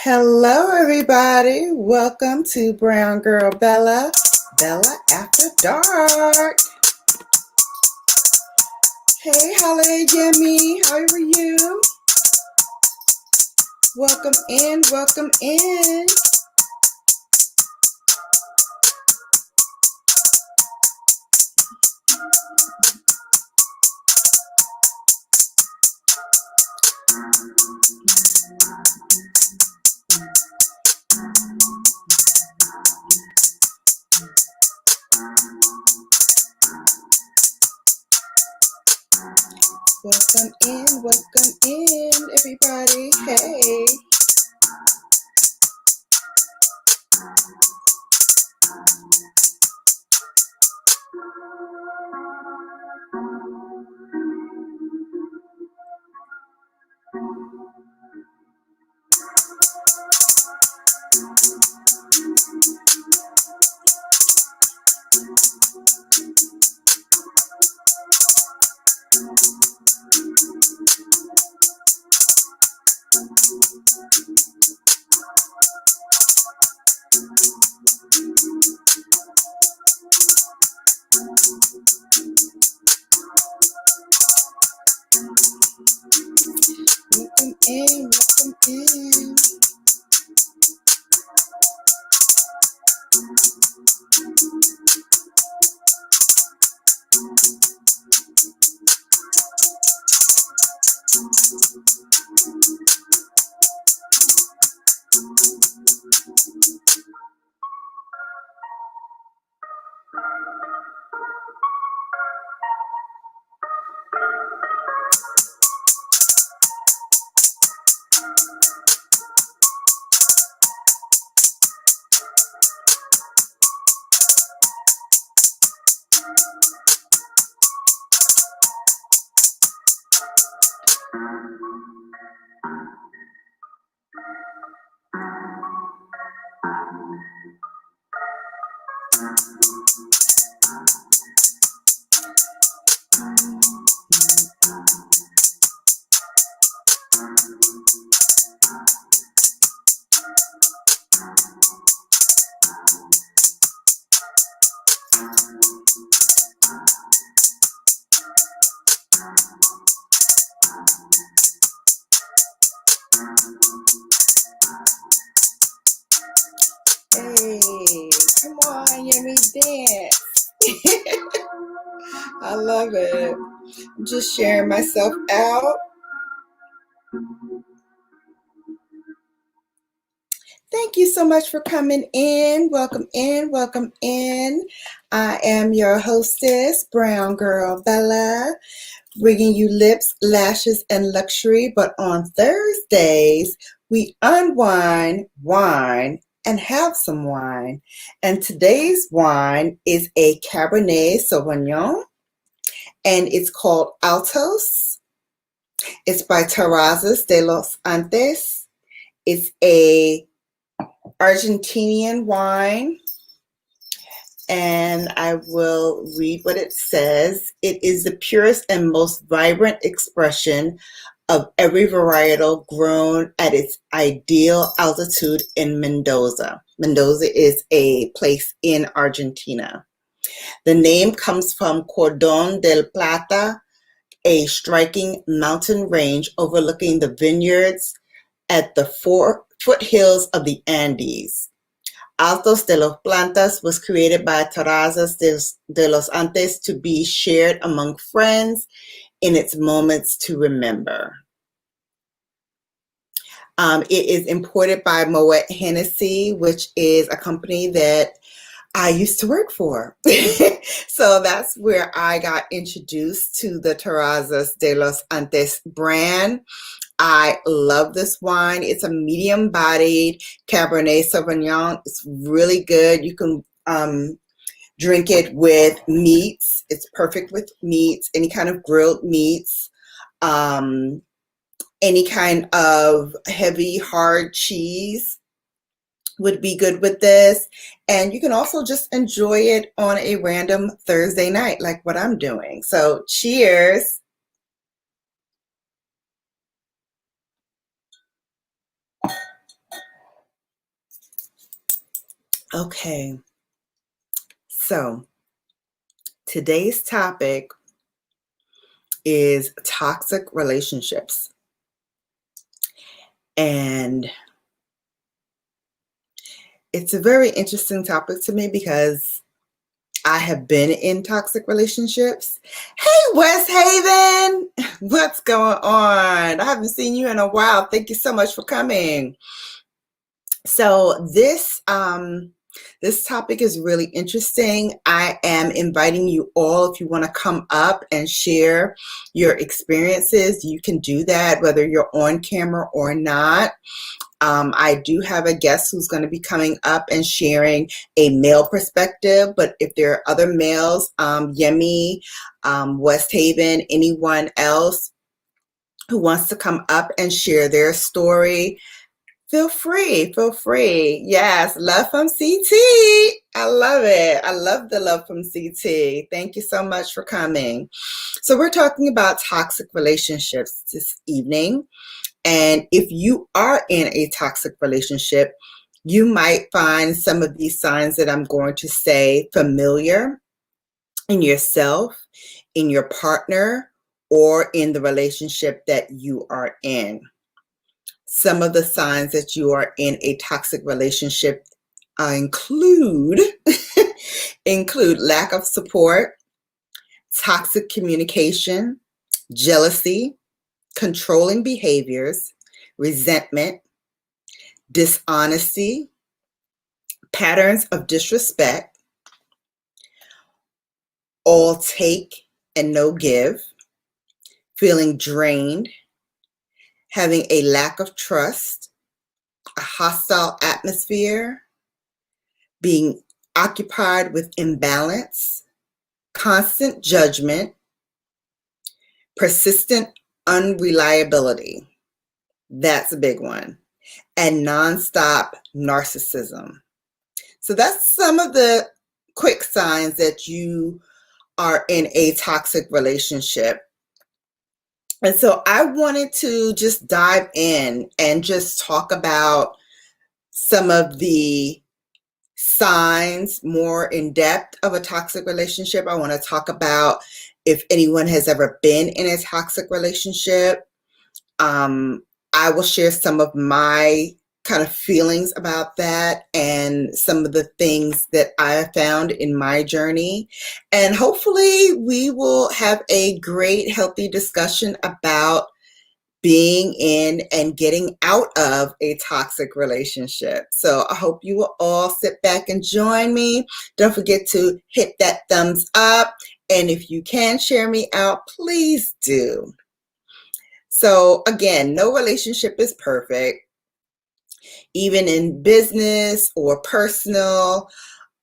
Hello, everybody. Welcome to Brown Girl Bella, Bella After Dark. Hey, Holiday Jimmy, how are you? Welcome in, welcome in. Welcome in, everybody. Hey. Welcome in, welcome in. Hey, come on, Yummy, dance. I love it. I'm just sharing myself out. Thank you so much for coming in. Welcome in, welcome in. I am your hostess, Brown Girl Bella, bringing you lips, lashes, and luxury. But on Thursdays, we unwind, wine, and have some wine. And today's wine is a Cabernet Sauvignon, and it's called Altos. It's by Terrazas de los Andes. It's a Argentinian wine, and I will read what it says. It is the purest and most vibrant expression of every varietal grown at its ideal altitude in Mendoza. Mendoza is a place in Argentina. The name comes from Cordon del Plata, a striking mountain range overlooking the vineyards at the foothills of the Andes. Altos de los Plantas was created by Terrazas de los Andes to be shared among friends in its moments to remember. It is imported by Moet Hennessy, which is a company that I used to work for. So that's where I got introduced to the Terrazas de los Andes brand. I love this wine. It's a medium-bodied Cabernet Sauvignon. It's really good. You can drink it with meats. It's perfect with meats, any kind of grilled meats, any kind of heavy, hard cheese would be good with this. And you can also just enjoy it on a random Thursday night like what I'm doing. So cheers. Okay, so today's topic is toxic relationships. And it's a very interesting topic to me because I have been in toxic relationships. Hey, West Haven, what's going on? I haven't seen you in a while. Thank you so much for coming. So this topic is really interesting. I am inviting you all, if you want to come up and share your experiences, you can do that whether you're on camera or not. I do have a guest who's going to be coming up and sharing a male perspective, but if there are other males, Yemi, West Haven, anyone else who wants to come up and share their story, feel free, feel free. Yes, love from CT. I love it. I love the love from CT. Thank you so much for coming. So we're talking about toxic relationships this evening. And if you are in a toxic relationship, you might find some of these signs that I'm going to say familiar in yourself, in your partner, or in the relationship that you are in. Some of the signs that you are in a toxic relationship include lack of support, toxic communication, jealousy, controlling behaviors, resentment, dishonesty, patterns of disrespect, all take and no give, feeling drained, having a lack of trust, a hostile atmosphere, being occupied with imbalance, constant judgment, persistent unreliability. That's a big one. And nonstop narcissism. So that's some of the quick signs that you are in a toxic relationship. And so I wanted to just dive in and just talk about some of the signs more in depth of a toxic relationship. I want to talk about if anyone has ever been in a toxic relationship. I will share some of my kind of feelings about that and some of the things that I have found in my journey. And hopefully we will have a great, healthy discussion about being in and getting out of a toxic relationship. So I hope you will all sit back and join me. Don't forget to hit that thumbs up. And if you can share me out, please do. So again, no relationship is perfect. Even in business or personal,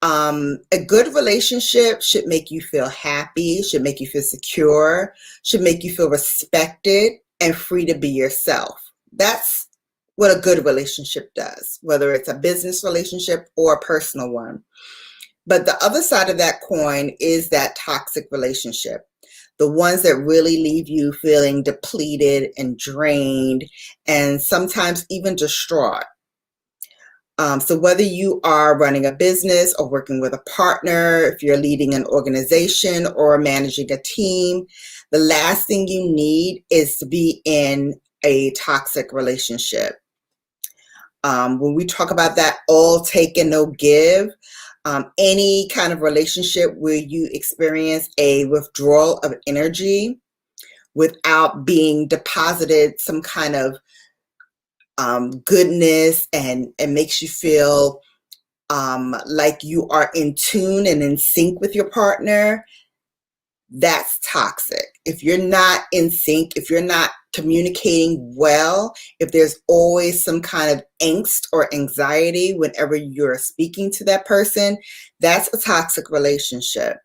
a good relationship should make you feel happy, should make you feel secure, should make you feel respected and free to be yourself. That's what a good relationship does, whether it's a business relationship or a personal one. But the other side of that coin is that toxic relationship, the ones that really leave you feeling depleted and drained and sometimes even distraught. So whether you are running a business or working with a partner, if you're leading an organization or managing a team, the last thing you need is to be in a toxic relationship. When we talk about that all take and no give, any kind of relationship where you experience a withdrawal of energy without being deposited some kind of goodness and makes you feel like you are in tune and in sync with your partner, that's toxic. If you're not in sync, if you're not communicating well, if there's always some kind of angst or anxiety whenever you're speaking to that person, that's a toxic relationship.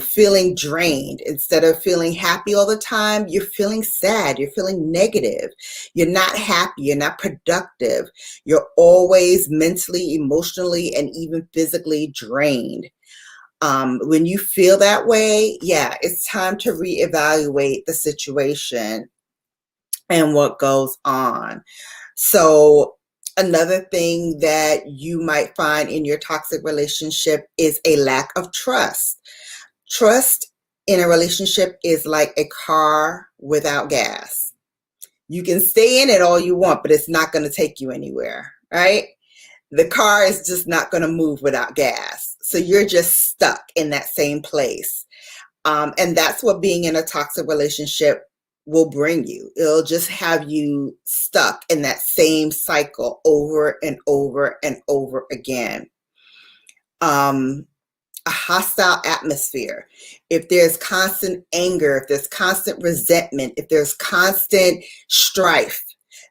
Feeling drained. Instead of feeling happy all the time, you're feeling sad, you're feeling negative, you're not happy, you're not productive, you're always mentally, emotionally, and even physically drained. When you feel that way, yeah, it's time to reevaluate the situation and what goes on. So Another thing that you might find in your toxic relationship is a lack of trust. Trust in a relationship is like a car without gas. You can stay in it all you want, but it's not going to take you anywhere, right? The car is just not going to move without gas. So you're just stuck in that same place. And that's what being in a toxic relationship will bring you. It'll just have you stuck in that same cycle over and over and over again. A hostile atmosphere. If there's constant anger, if there's constant resentment, if there's constant strife,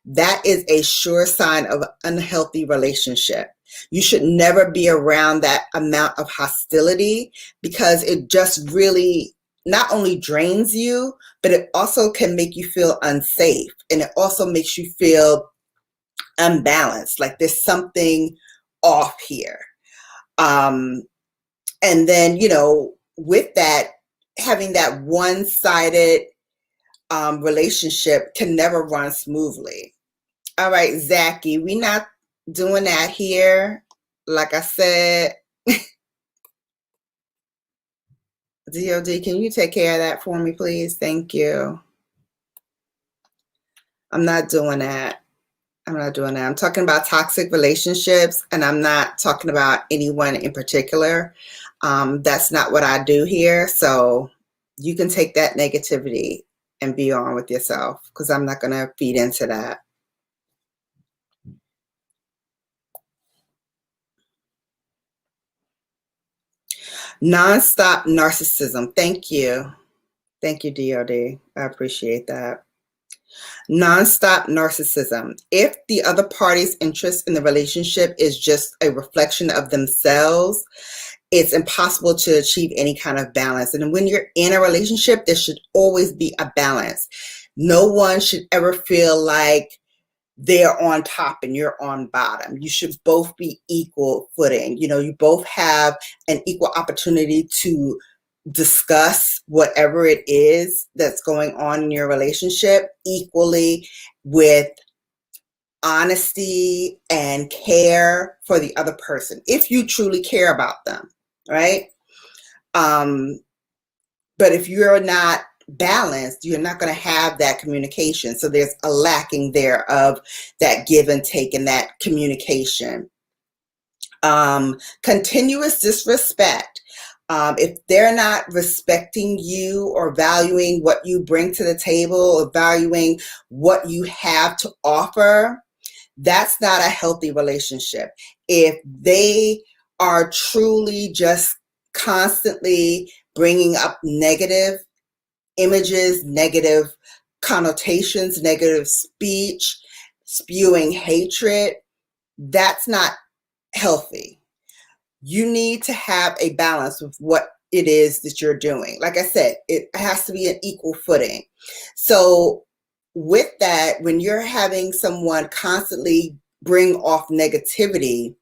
that is a sure sign of an unhealthy relationship. You should never be around that amount of hostility, because it just really not only drains you, but it also can make you feel unsafe. And it also makes you feel unbalanced, like there's something off here. And then, with that, having that one-sided relationship can never run smoothly. All right, Zachy, we not doing that here. Like I said, DOD, can you take care of that for me, please? Thank you. I'm not doing that. I'm talking about toxic relationships, and I'm not talking about anyone in particular. That's not what I do here. So you can take that negativity and be on with yourself, because I'm not going to feed into that. Nonstop narcissism. Thank you. Thank you, DOD. I appreciate that. Nonstop narcissism. If the other party's interest in the relationship is just a reflection of themselves, it's impossible to achieve any kind of balance. And when you're in a relationship, there should always be a balance. No one should ever feel like they're on top and you're on bottom. You should both be equal footing. You both have an equal opportunity to discuss whatever it is that's going on in your relationship equally, with honesty and care for the other person, if you truly care about them, right? But if you're not balanced, you're not going to have that communication. So there's a lacking there of that give and take and that communication. Continuous disrespect. If they're not respecting you or valuing what you bring to the table or valuing what you have to offer, that's not a healthy relationship. If they are truly just constantly bringing up negative images, negative connotations, negative speech, spewing hatred, that's not healthy. You need to have a balance with what it is that you're doing. Like I said, it has to be an equal footing. So with that, when you're having someone constantly bring off negativity,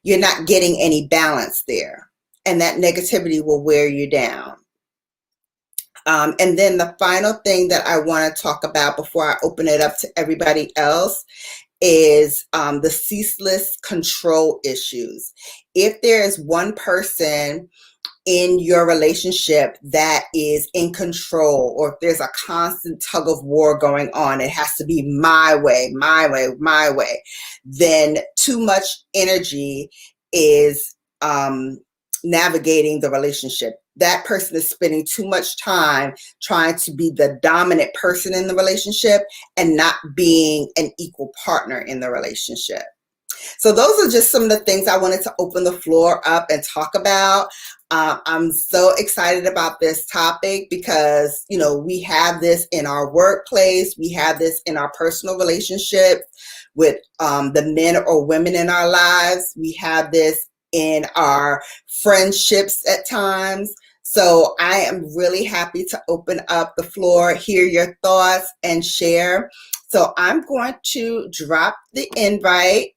you're not getting any balance there. And that negativity will wear you down. And then the final thing that I want to talk about before I open it up to everybody else is the ceaseless control issues. If there is one person in your relationship that is in control, or if there's a constant tug of war going on, it has to be my way, my way, my way, then too much energy is navigating the relationship. That person is spending too much time trying to be the dominant person in the relationship and not being an equal partner in the relationship. So those are just some of the things I wanted to open the floor up and talk about. I'm so excited about this topic because, we have this in our workplace. We have this in our personal relationships with the men or women in our lives. We have this in our friendships at times. So I am really happy to open up the floor, hear your thoughts, and share. So I'm going to drop the invite.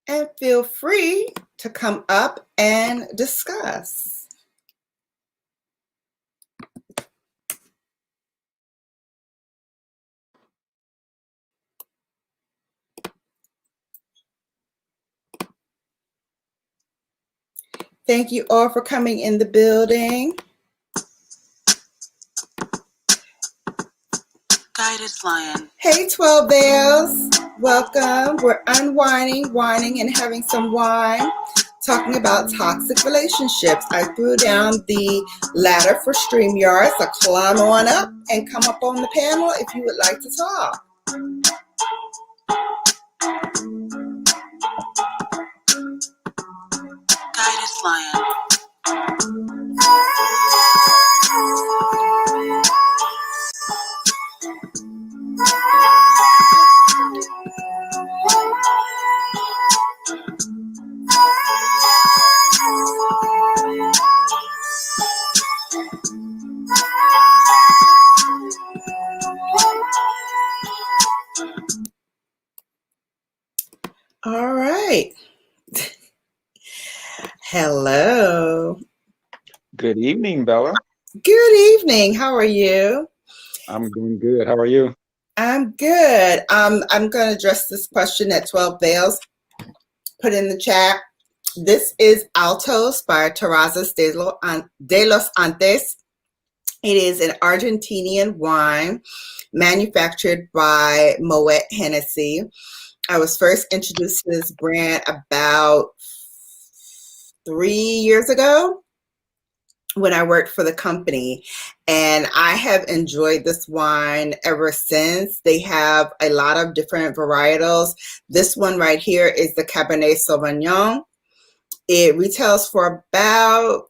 And feel free to come up and discuss. Thank you all for coming in the building. Guided Lion. Hey, 12 Bells. Welcome. We're unwinding, whining, and having some wine, talking about toxic relationships. I threw down the ladder for StreamYard, so climb on up and come up on the panel if you would like to talk. Guided Lion. All right. Hello. Good evening, Bella. Good evening. How are you? I'm doing good. How are you? I'm good. I'm going to address this question that 12 Bells put in the chat. This is Altos by Terrazas de los Andes. It is an Argentinian wine manufactured by Moet Hennessy. I was first introduced to this brand about 3 years ago when I worked for the company, and I have enjoyed this wine ever since. They have a lot of different varietals. This one right here is the Cabernet Sauvignon. It retails for about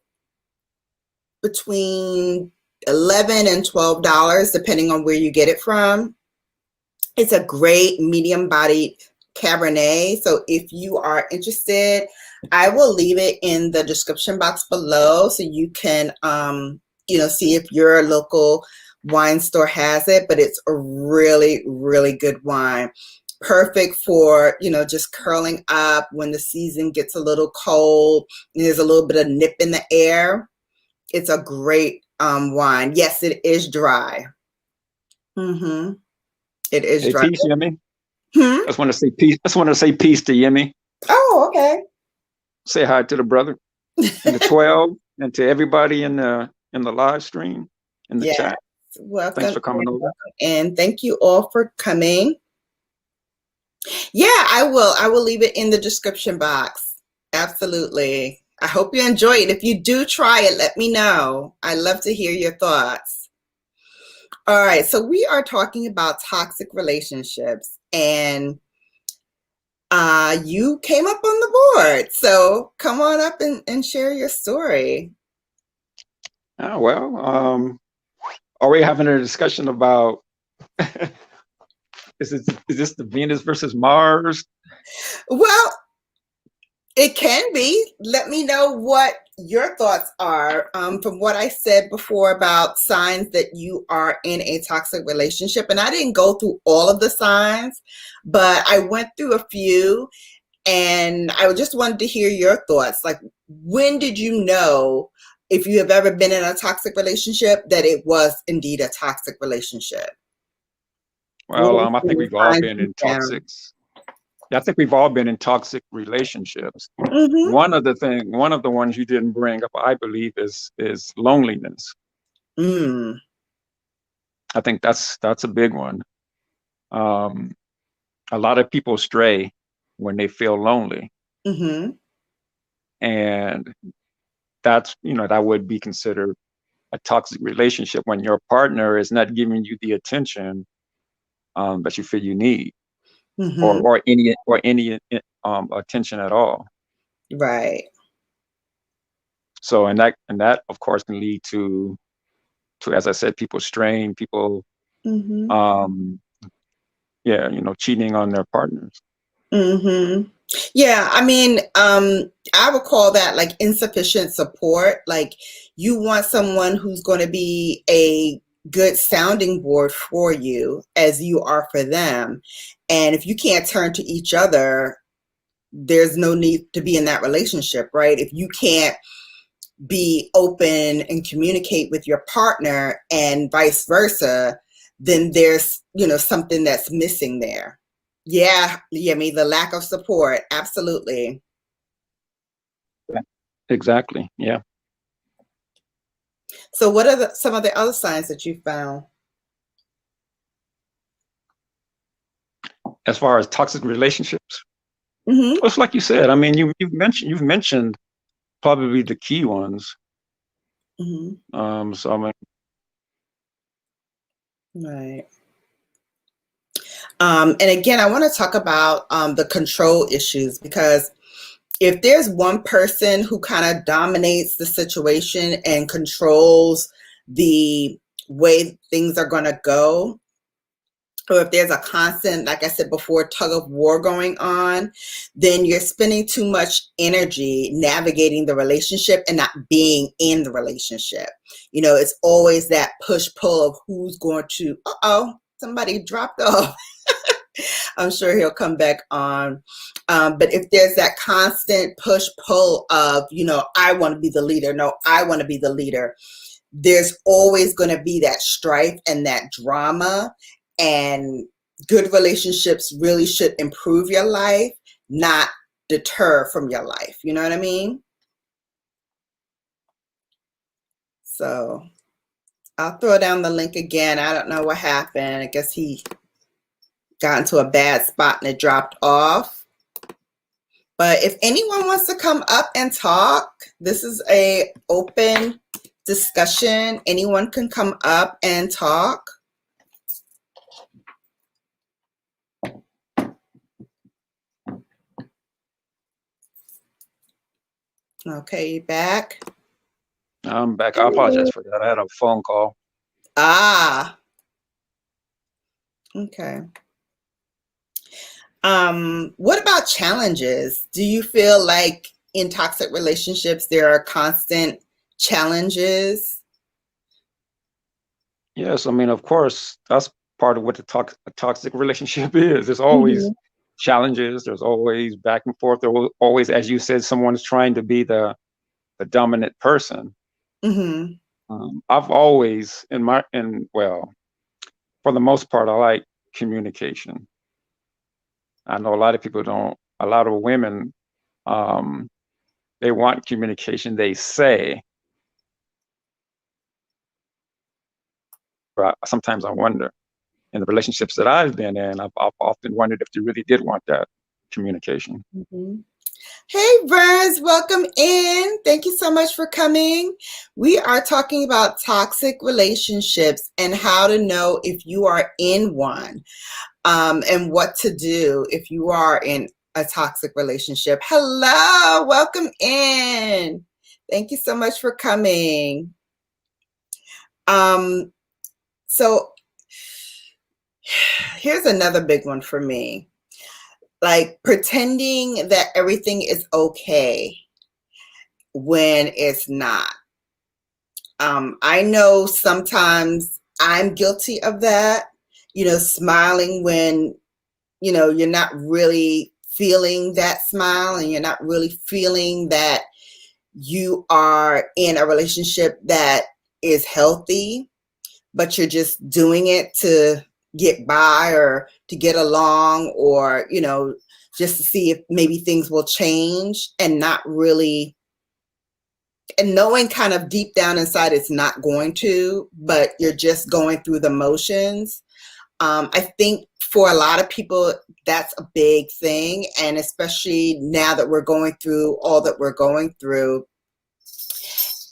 between $11 and $12, depending on where you get it from. It's a great medium-bodied Cabernet. So if you are interested, I will leave it in the description box below so you can, see if your local wine store has it. But it's a really, really good wine. Perfect for, just curling up when the season gets a little cold and there's a little bit of nip in the air. It's a great wine. Yes, it is dry. Mm-hmm. It is hey, dry. Peace, Yemi. Hmm? I just want to say peace. I just want to say peace to Yemi. Oh, okay. Say hi to the brother and the 12 and to everybody in the live stream in the chat. Welcome. Thanks for coming over. And thank you all for coming. Yeah, I will leave it in the description box. Absolutely. I hope you enjoy it. If you do try it, let me know. I'd love to hear your thoughts. All right, so we are talking about toxic relationships, and you came up on the board. So come on up and share your story. Oh, well, are we having a discussion about is this the Venus versus Mars? Well, it can be. Let me know what your thoughts are from what I said before about signs that you are in a toxic relationship. And I didn't go through all of the signs, but I went through a few, and I just wanted to hear your thoughts. Like, when did you know, if you have ever been in a toxic relationship, that it was indeed a toxic relationship? Well, I think we've all been in toxic. Yeah, I think we've all been in toxic relationships. Mm-hmm. One of the ones you didn't bring up, I believe, is loneliness. Mm. I think that's a big one. A lot of people stray when they feel lonely. Mm-hmm. And that's, that would be considered a toxic relationship when your partner is not giving you the attention that you feel you need, Mm-hmm. or any attention at all. Right. So and that of course can lead to, as I said, people straying, people Mm-hmm. Cheating on their partners. Mm-hmm. Yeah, I mean, I would call that like insufficient support. Like, you want someone who's going to be a good sounding board for you as you are for them. And if you can't turn to each other, there's no need to be in that relationship, right? If you can't be open and communicate with your partner and vice versa, then there's, something that's missing there. Yeah, I mean, the lack of support. Absolutely. Exactly. Yeah. So what are some of the other signs that you found? As far as toxic relationships, Mm-hmm. it's like you said. I mean, you've mentioned probably the key ones. Mm-hmm. So I mean, Right. And again, I want to talk about the control issues, because if there's one person who kind of dominates the situation and controls the way things are going to go, or if there's a constant, like I said before, tug of war going on, then you're spending too much energy navigating the relationship and not being in the relationship. You know, it's always that push pull of who's going to, somebody dropped off. I'm sure he'll come back on. But if there's that constant push pull of, I want to be the leader, no, I want to be the leader, there's always going to be that strife and that drama. And good relationships really should improve your life, not deter from your life. You know what I mean? So I'll throw down the link again. I don't know what happened. I guess he got into a bad spot and it dropped off. But if anyone wants to come up and talk, this is a open discussion. Anyone can come up and talk. Okay, you back? I'm back. I apologize for that. I had a phone call. Ah, okay. What about challenges? Do you feel like in toxic relationships there are constant challenges? Yes, I mean, of course, that's part of what a toxic relationship is. There's always Mm-hmm. challenges. There's always back and forth. There will always, as you said, someone's trying to be the dominant person. Mm-hmm. I've always, well, for the most part, I like communication. I know a lot of people don't. A lot of women, um, they want communication. They say, but sometimes I wonder, in the relationships that I've been in, I've often wondered if they really did want that communication. Mm-hmm. Hey, Burns, welcome in. Thank you so much for coming. We are talking about toxic relationships and how to know if you are in one, and what to do if you are in a toxic relationship. Hello, welcome in. Thank you so much for coming. So here's another big one for me. Like pretending that everything is okay when it's not. I know sometimes I'm guilty of that, smiling when, you're not really feeling that smile and you're not really feeling that you are in a relationship that is healthy, but you're just doing it to get by or to get along, or, just to see if maybe things will change, and not really, and knowing kind of deep down inside it's not going to, but you're just going through the motions. I think for a lot of people, that's a big thing. And especially now that we're going through all that we're going through,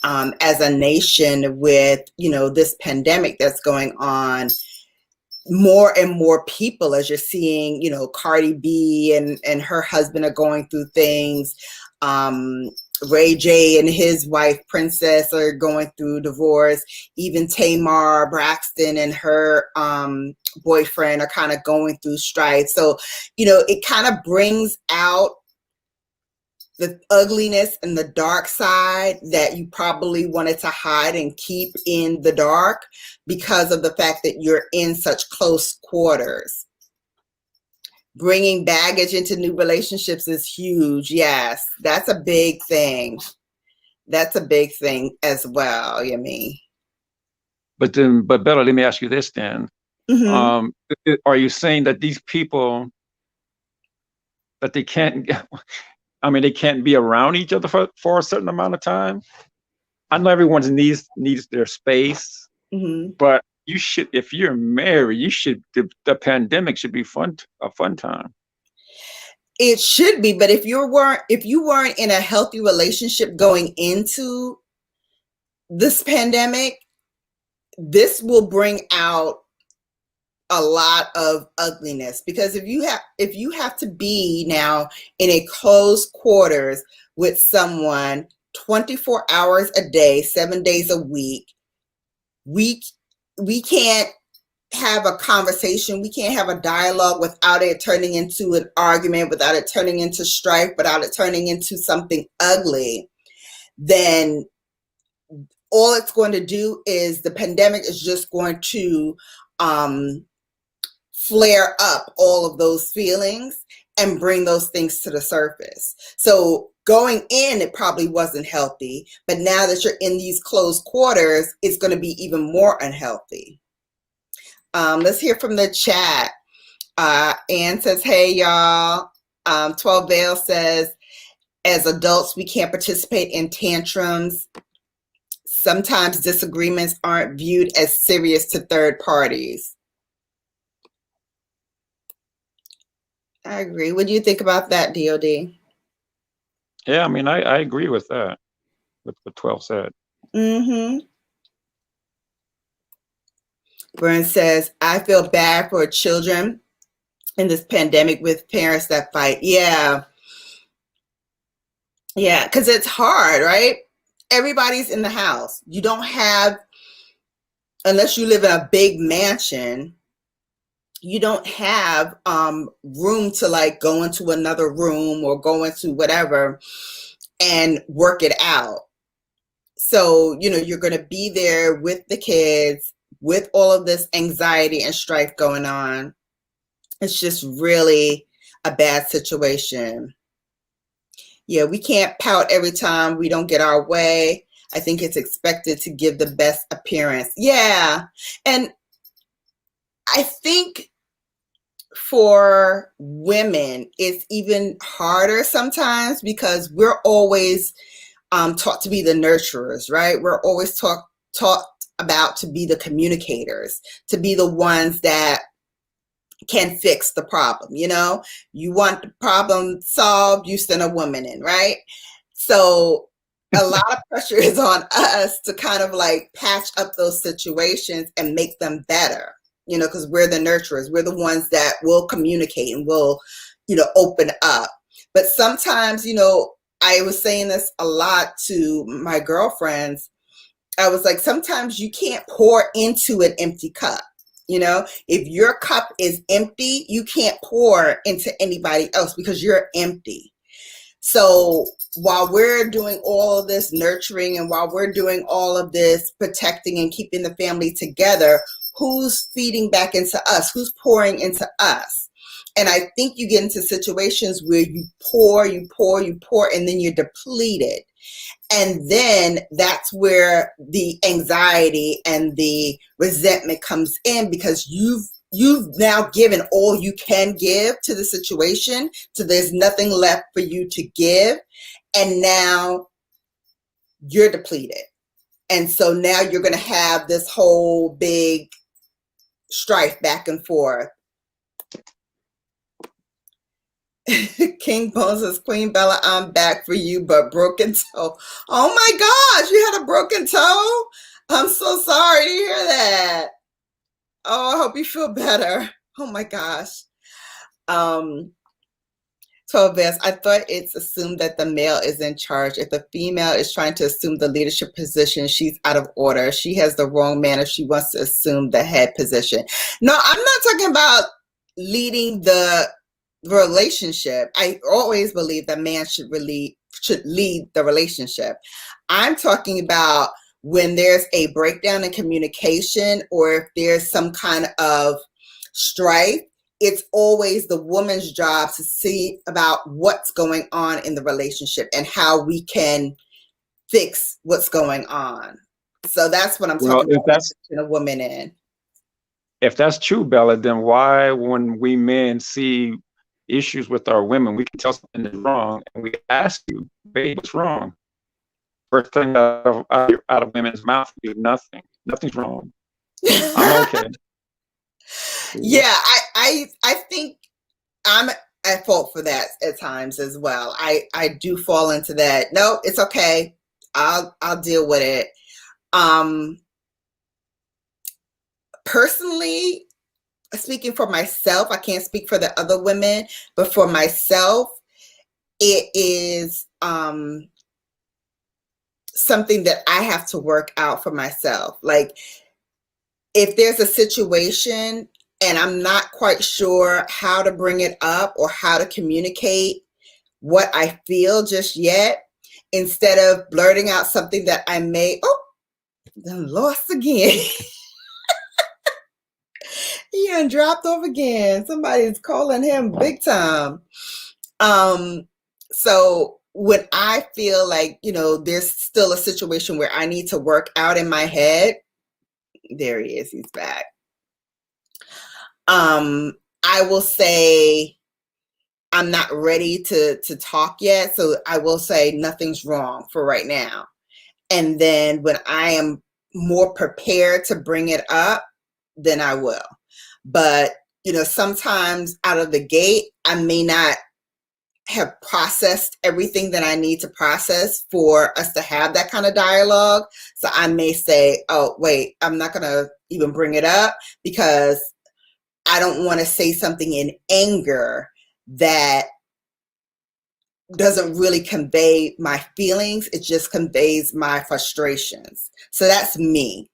as a nation with, this pandemic that's going on, more and more people, as you're seeing, Cardi B and her husband are going through things. Ray J and his wife Princess are going through divorce. Even Tamar Braxton and her boyfriend are kind of going through strife. So, it kind of brings out the ugliness and the dark side that you probably wanted to hide and keep in the dark because of the fact that you're in such close quarters. Bringing baggage into new relationships is huge. Yes, that's a big thing. That's a big thing as well, you mean. But Bella, let me ask you this then. Mm-hmm. Are you saying that these people, that they can't I mean, they can't be around each other for a certain amount of time. I know everyone needs their space, Mm-hmm. but you should, if you're married, the pandemic should be a fun time. It should be, but if you weren't in a healthy relationship going into this pandemic, this will bring out a lot of ugliness, because if you have to be now in a closed quarters with someone 24 hours a day, 7 days a week, we can't have a conversation, we can't have a dialogue without it turning into an argument, without it turning into strife, without it turning into something ugly. Then all it's going to do is the pandemic is just going to flare up all of those feelings and bring those things to the surface. So going in, it probably wasn't healthy, but now that you're in these closed quarters, it's going to be even more unhealthy. Let's hear from the chat. Ann says, hey, y'all. 12 Vale says, as adults, we can't participate in tantrums. Sometimes disagreements aren't viewed as serious to third parties. I agree. What do you think about that, DOD? Yeah, I mean, I agree with that, with what 12 said. Mm-hmm. Burns says, I feel bad for children in this pandemic with parents that fight. Yeah. Yeah, because it's hard, right? Everybody's in the house. You don't have, unless you live in a big mansion, you don't have room to like go into another room or go into whatever and work it out. So, you're going to be there with the kids with all of this anxiety and strife going on. It's just really a bad situation. Yeah, we can't pout every time we don't get our way. I think it's expected to give the best appearance. Yeah. And I think for women, it's even harder sometimes because we're always taught to be the nurturers, right? We're always taught about to be the communicators, to be the ones that can fix the problem. You want the problem solved, you send a woman in, right? So a lot of pressure is on us to kind of like patch up those situations and make them better, because we're the nurturers. We're the ones that will communicate and will, open up. But sometimes, I was saying this a lot to my girlfriends. I was like, sometimes you can't pour into an empty cup. If your cup is empty, you can't pour into anybody else because you're empty. So while we're doing all of this nurturing and while we're doing all of this protecting and keeping the family together, who's feeding back into us? Who's pouring into us? And I think you get into situations where you pour, and then you're depleted. And then that's where the anxiety and the resentment comes in, because you've now given all you can give to the situation, so there's nothing left for you to give. And now you're depleted. And so now you're going to have this whole big strife back and forth. King Bones says, Queen Bella, I'm back for you, but broken toe. Oh my gosh, you had a broken toe? I'm so sorry to hear that. Oh, I hope you feel better. Oh my gosh. 12 Vest, I thought it's assumed that the male is in charge. If the female is trying to assume the leadership position, she's out of order. She has the wrong man if she wants to assume the head position. No, I'm not talking about leading the relationship. I always believe that man should lead the relationship. I'm talking about when there's a breakdown in communication, or if there's some kind of strife, it's always the woman's job to see about what's going on in the relationship and how we can fix what's going on. So that's what I'm talking about, a woman in. If that's true, Bella, then why, when we men see issues with our women, we can tell something is wrong, and we ask you, babe, what's wrong? First thing out of women's mouth is nothing. Nothing's wrong. I'm okay. Yeah, I think I'm at fault for that at times as well. I do fall into that. No, it's okay. I'll deal with it. Personally, speaking for myself, I can't speak for the other women, but for myself, it is something that I have to work out for myself. Like, if there's a situation and I'm not quite sure how to bring it up or how to communicate what I feel just yet, instead of blurting out something that I may, done lost again. He done dropped off again. Somebody's calling him big time. So when I feel like, there's still a situation where I need to work out in my head, there he is, he's back. I will say I'm not ready to talk yet. So I will say nothing's wrong for right now. And then when I am more prepared to bring it up, then I will. But, sometimes out of the gate, I may not have processed everything that I need to process for us to have that kind of dialogue. So I may say, oh, wait, I'm not going to even bring it up because I don't want to say something in anger that doesn't really convey my feelings. It just conveys my frustrations. So that's me.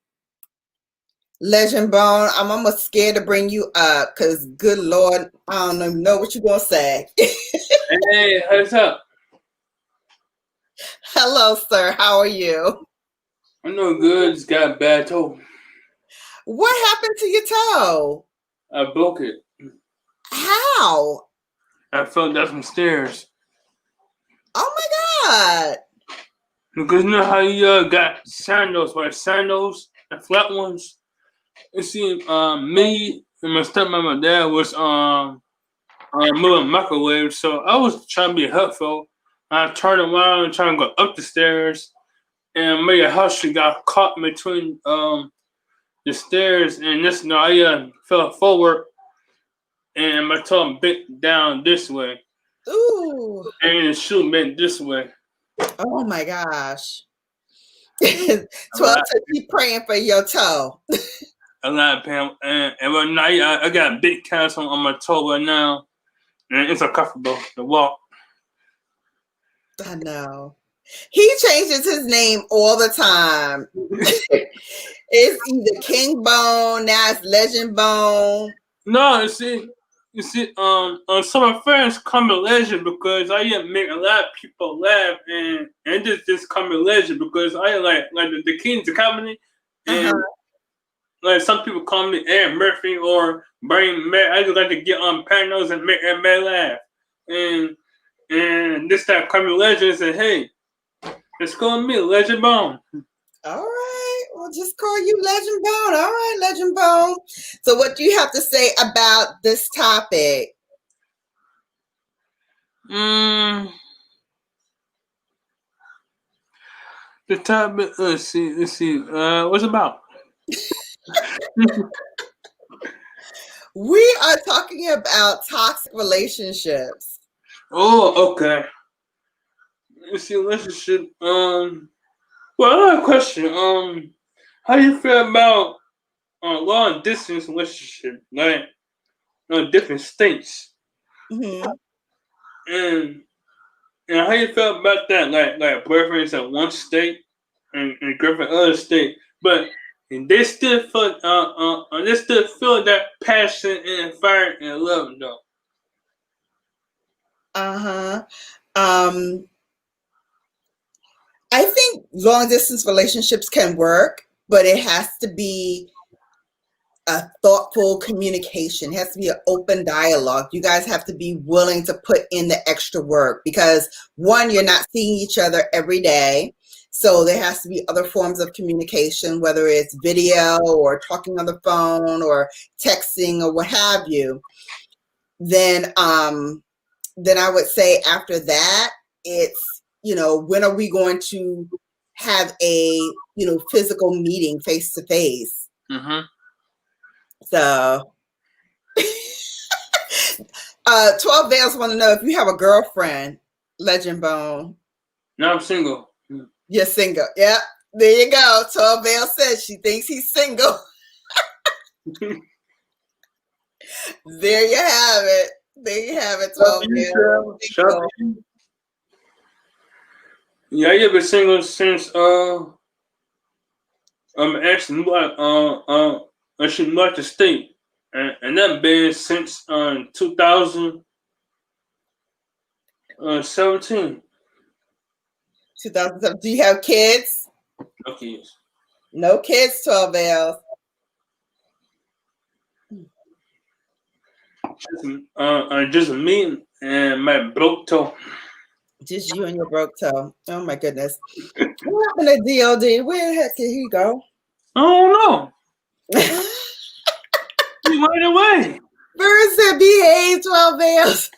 Legend Bone, I'm almost scared to bring you up because, good Lord, I don't even know what you're going to say. Hey, what's up? Hello, sir. How are you? I'm doing good. Just got a bad toe. What happened to your toe? I broke it. How? I fell down some stairs. Oh, my God. Because you know how you got sandals, right? Sandals, the flat ones. You see, me and my stepmom and my dad was moving microwave, so I was trying to be helpful. I turned around and trying to go up the stairs, and maybe a house she got caught between the stairs, and this, I fell forward, and my toe bent down this way. Ooh. And the shoe bent this way. Oh my gosh. 12 to keep praying for your toe. A lot of pain. And right now, I got a big cast on my toe right now. And it's uncomfortable to walk. I know. He changes his name all the time. It's either King Bone, now it's Legend Bone. No, you see, some of my friends call me Legend because I make a lot of people laugh, and just call me Legend because I like the Kings of Comedy, and like some people call me Ed Murphy or Brian May. I just like to get on panels and make everybody laugh, and this time call me Legend and say, hey, let's call me Legend Bone. All right, we'll just call you Legend Bone. All right, Legend Bone. So what do you have to say about this topic? The topic, let's see, what's it about? We are talking about toxic relationships. Oh, okay. Let's see, relationship, well, I have a question. How do you feel about long distance relationship, like different states, Mm-hmm. and how you feel about that? Like boyfriends at one state and girlfriend other state, but they still feel that passion and fire and love though. I think long distance relationships can work, but it has to be a thoughtful communication. It has to be an open dialogue. You guys have to be willing to put in the extra work because, one, you're not seeing each other every day. So there has to be other forms of communication, whether it's video or talking on the phone or texting or what have you. then I would say after that, it's, when are we going to have a, physical meeting face to face? Mm-hmm. So 12 Veils want to know if you have a girlfriend, Legend Bone. No, I'm single. You're single. Yep. There you go. 12 Veils says she thinks he's single. There you have it. There you have it, 12 Veils. Yeah, you've been single since actually I should moved to state, and that been since 2017. 2007. Do you have kids? No kids. No kids, 12 Veils. Just me and my broke toe. Just you and your broke toe. Oh my goodness. What happened to DOD? Where the heck did he go? I don't know. He went away. Bird said behave, 12 Veils.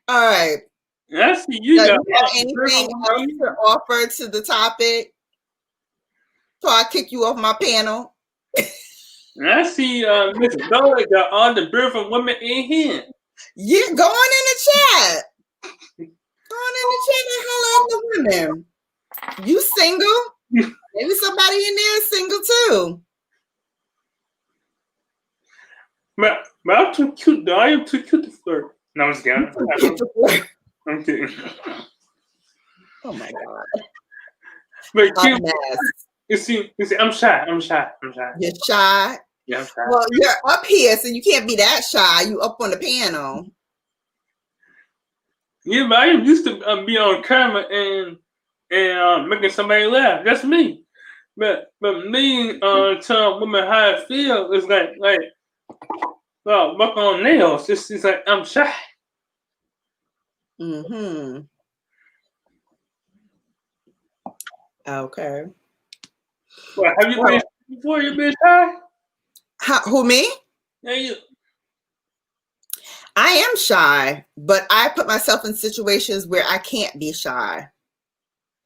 All right. I see you got Do you have anything else to offer to the topic? So I kick you off my panel. I see Miss Bella got all the beautiful women in here. Yeah, go on in the chat. Go on in the chat and holler at the women. You single? Maybe somebody in there is single too. But I'm too cute though. I am too cute to flirt. No, I'm just kidding. I'm kidding. Oh my God. But cute. You see, I'm shy. You're shy? Yeah, I'm shy. Well, you're up here, so you can't be that shy. You up on the panel. Yeah, but I am used to be on camera and making somebody laugh. That's me. But me telling women how I feel is like work on nails. It's like I'm shy. Mm-hmm. Okay. Well, have you been before? You been shy? Who, me? Yeah, you. I am shy, but I put myself in situations where I can't be shy.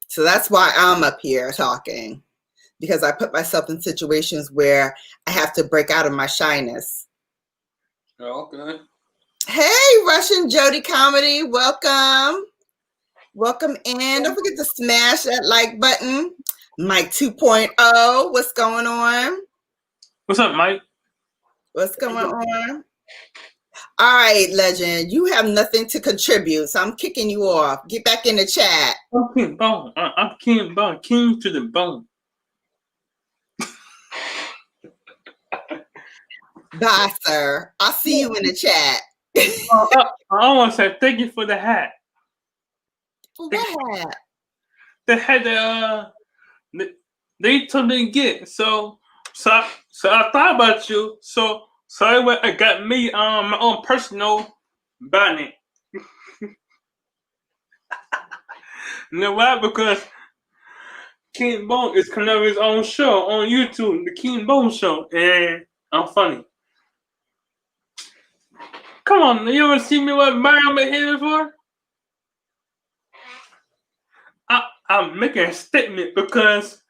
So that's why I'm up here talking, because I put myself in situations where I have to break out of my shyness. Oh, okay. Hey, Russian Jody Comedy, welcome. Welcome in. Don't forget to smash that like button. Mike 2.0, what's going on? What's up, Mike? What's going on? All right, Legend, you have nothing to contribute, so I'm kicking you off. Get back in the chat. I'm King Bone. I'm King Bone. King to the bone. Bye, sir. I'll see you in the chat. I want to say thank you for the hat. For what hat? The hat that they told me to get. So I thought about you. So I got me my own personal bonnet. You know why? Because King Bone is coming up with his own show on YouTube, the King Bone Show, and I'm funny. Come on, you ever see me with Mario here before? I'm making a statement because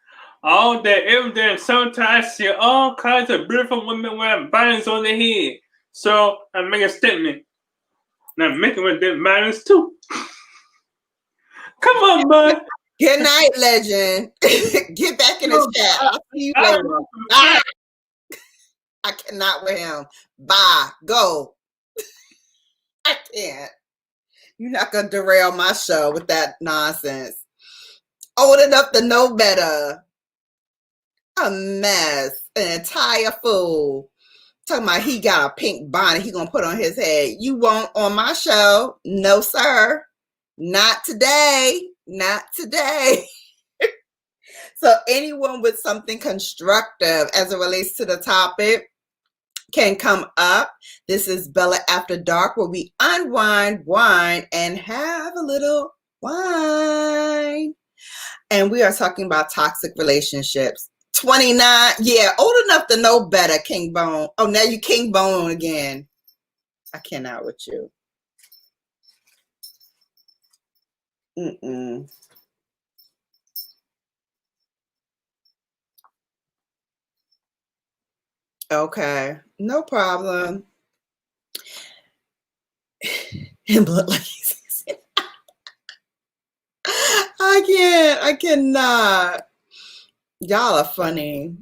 all that every day sometimes I see all kinds of beautiful women wearing bonnets on their head. So I'm making a statement. And I'm making with them bonnets too. Come on, bud. Good night, Legend. Get back in the chat. I'll see you later. Bye. I cannot with him. Bye. Go. I can't. You're not going to derail my show with that nonsense. Old enough to know better. A mess. An entire fool. Talking about he got a pink bonnet he going to put on his head. You won't on my show. No, sir. Not today. Not today. So anyone with something constructive as it relates to the topic can come up. This is Bella After Dark, where we unwind, wine, and have a little wine. And we are talking about toxic relationships. 29. Yeah, old enough to know better, King Bone. Oh, now you King Bone again. I cannot with you. Mm-mm. Okay, no problem. And blood like I cannot. Y'all are funny.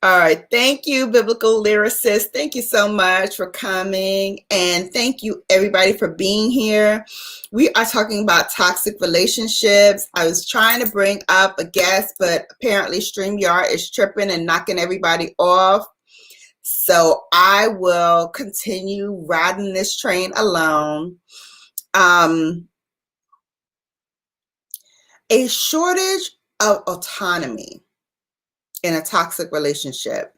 All right. Thank you, Biblical Lyricist. Thank you so much for coming. And thank you, everybody, for being here. We are talking about toxic relationships. I was trying to bring up a guest, but apparently StreamYard is tripping and knocking everybody off. So I will continue riding this train alone. A shortage of autonomy in a toxic relationship.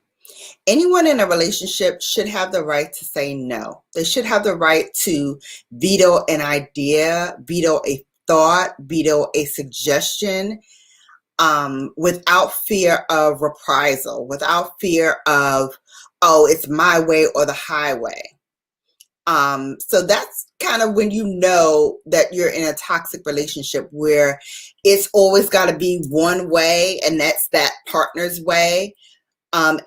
Anyone in a relationship should have the right to say no. They should have the right to veto an idea, veto a thought, veto a suggestion, without fear of reprisal, without fear of, oh, it's my way or the highway. So that's kind of when you know that you're in a toxic relationship where it's always got to be one way, and that's that partner's way. And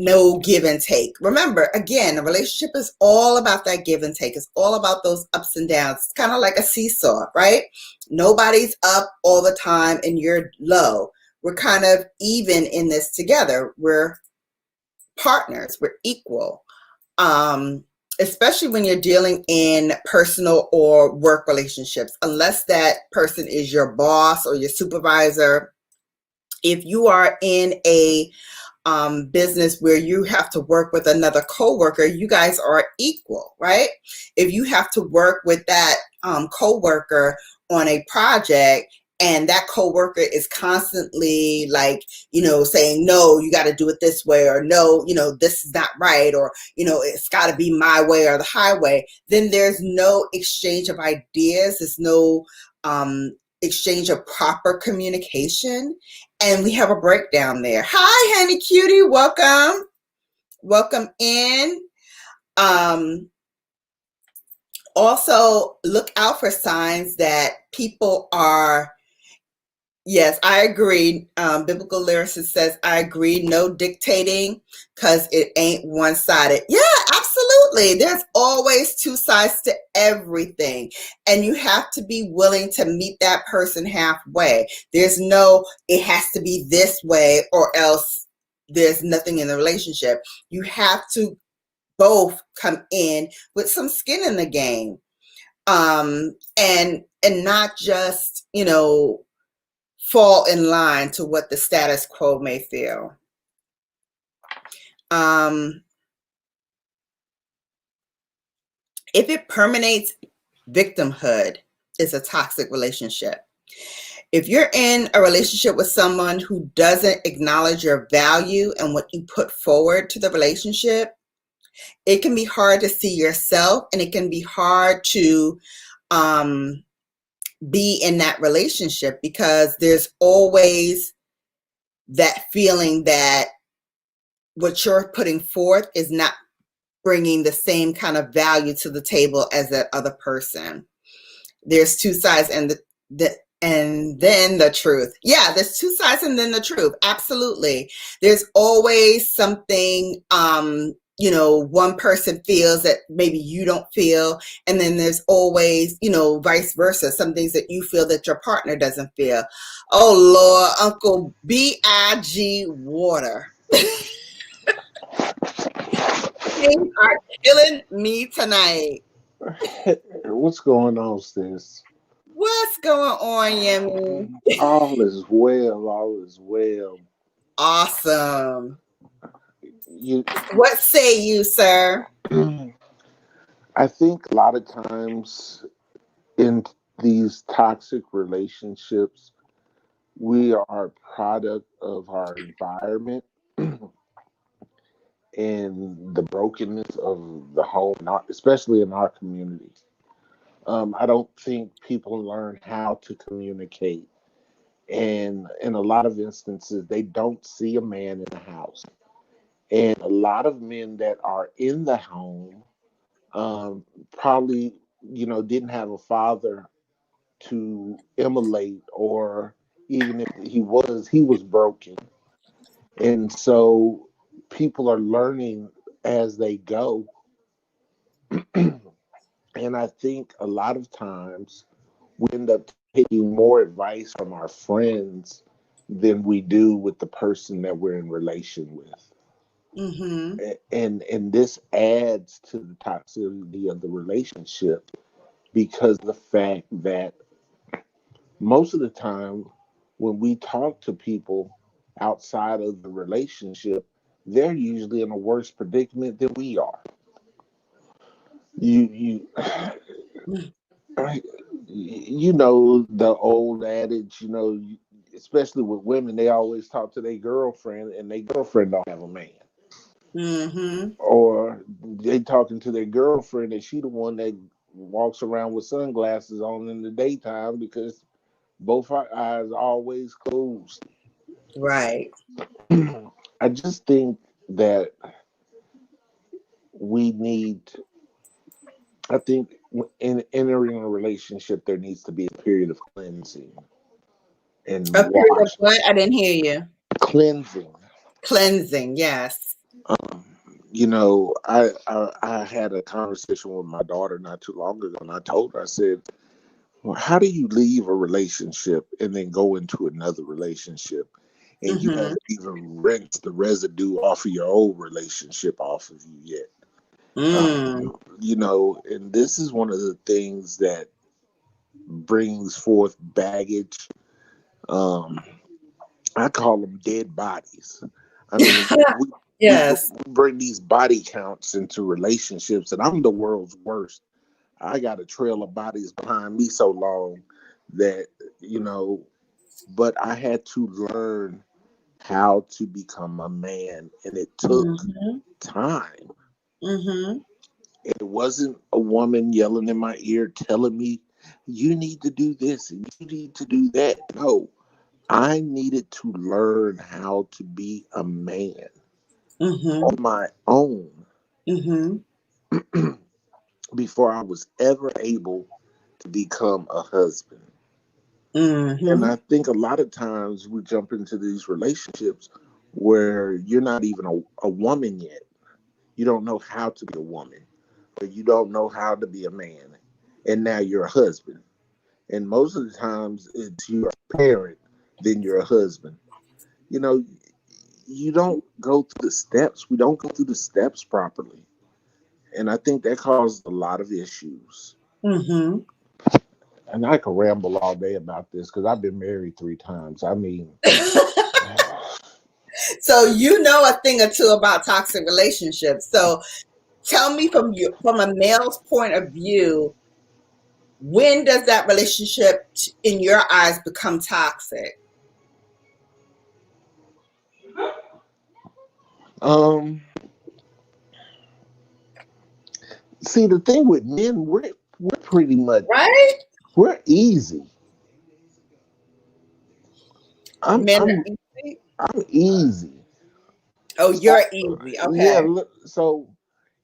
no give and take. Remember, again, a relationship is all about that give and take. It's all about those ups and downs. It's kind of like a seesaw, right? Nobody's up all the time and you're low. We're kind of even in this together. We're partners. We're equal. Especially when you're dealing in personal or work relationships, unless that person is your boss or your supervisor. If you are in a business where you have to work with another coworker, you guys are equal, right? If you have to work with that coworker on a project and that coworker is constantly like, saying, no, you got to do it this way, or no, this is not right, or, it's got to be my way or the highway, then there's no exchange of ideas. There's no exchange of proper communication, and we have a breakdown there. Hi, honey cutie, welcome in. Also look out for signs that people are, yes, I agree. Biblical Lyricist says, I agree, no dictating, because it ain't one-sided. Yeah, absolutely. There's always two sides to everything. And you have to be willing to meet that person halfway. There's no, it has to be this way or else there's nothing in the relationship. You have to both come in with some skin in the game. And not just, fall in line to what the status quo may feel. If it permeates victimhood, it's a toxic relationship. If you're in a relationship with someone who doesn't acknowledge your value and what you put forward to the relationship, it can be hard to see yourself, and it can be hard to be in that relationship, because there's always that feeling that what you're putting forth is not bringing the same kind of value to the table as that other person. There's two sides, and then the truth. Yeah, there's two sides and then the truth. Absolutely. There's always something, one person feels that maybe you don't feel. And then there's always, vice versa. Some things that you feel that your partner doesn't feel. Oh, Lord, Uncle B.I.G. Water. Things are killing me tonight. What's going on, sis? What's going on, Yemi? All is well. All is well. Awesome. You, What say you, sir? I think a lot of times in these toxic relationships, we are a product of our environment and the brokenness of the home, especially in our community. I don't think people learn how to communicate And in a lot of instances, they don't see a man in the house. And a lot of men that are in the home probably, didn't have a father to emulate, or even if he was broken. And so people are learning as they go. And I think a lot of times we end up taking more advice from our friends than we do with the person that we're in relation with. Mm-hmm. And this adds to the toxicity of the relationship, because the fact that most of the time when we talk to people outside of the relationship, they're usually in a worse predicament than we are. You you know the old adage, especially with women, they always talk to their girlfriend and their girlfriend don't have a man. Mm-hmm. Or they talking to their girlfriend and she the one that walks around with sunglasses on in the daytime because both our eyes are always closed. Right. I just think that we need, I think in entering a relationship, there needs to be a period of cleansing and A period of wash. what? I didn't hear you. Cleansing. Cleansing, yes. Um, I had a conversation with my daughter not too long ago, and I told her, I said, well, how do you leave a relationship and then go into another relationship and you Mm-hmm. haven't even rinsed the residue off of your old relationship off of you yet? Mm. And this is one of the things that brings forth baggage. Um, I call them dead bodies. I mean, Yes. we bring these body counts into relationships, and I'm the world's worst. I got a trail of bodies behind me so long that, but I had to learn how to become a man, and it took Mm-hmm. time. Mm-hmm. It wasn't a woman yelling in my ear telling me, you need to do this and you need to do that. No, I needed to learn how to be a man Mm-hmm. on my own Mm-hmm. before I was ever able to become a husband. And Mm-hmm. I think a lot of times we jump into these relationships where you're not even a woman yet. You don't know how to be a woman, or you don't know how to be a man. And now you're a husband. And most of the times it's you're a parent, then you're a husband. You know, you don't go through the steps. We don't go through the steps properly. And I think that causes a lot of issues. Mm-hmm. And I could ramble all day about this because I've been married 3 times. I mean, So you know a thing or two about toxic relationships. So tell me from a male's point of view, when does that relationship in your eyes become toxic? um, see, the thing with men, we're pretty much Right? we're easy. I'm Men I'm are easy. I'm easy. Oh, So you're easy. yeah, Okay. so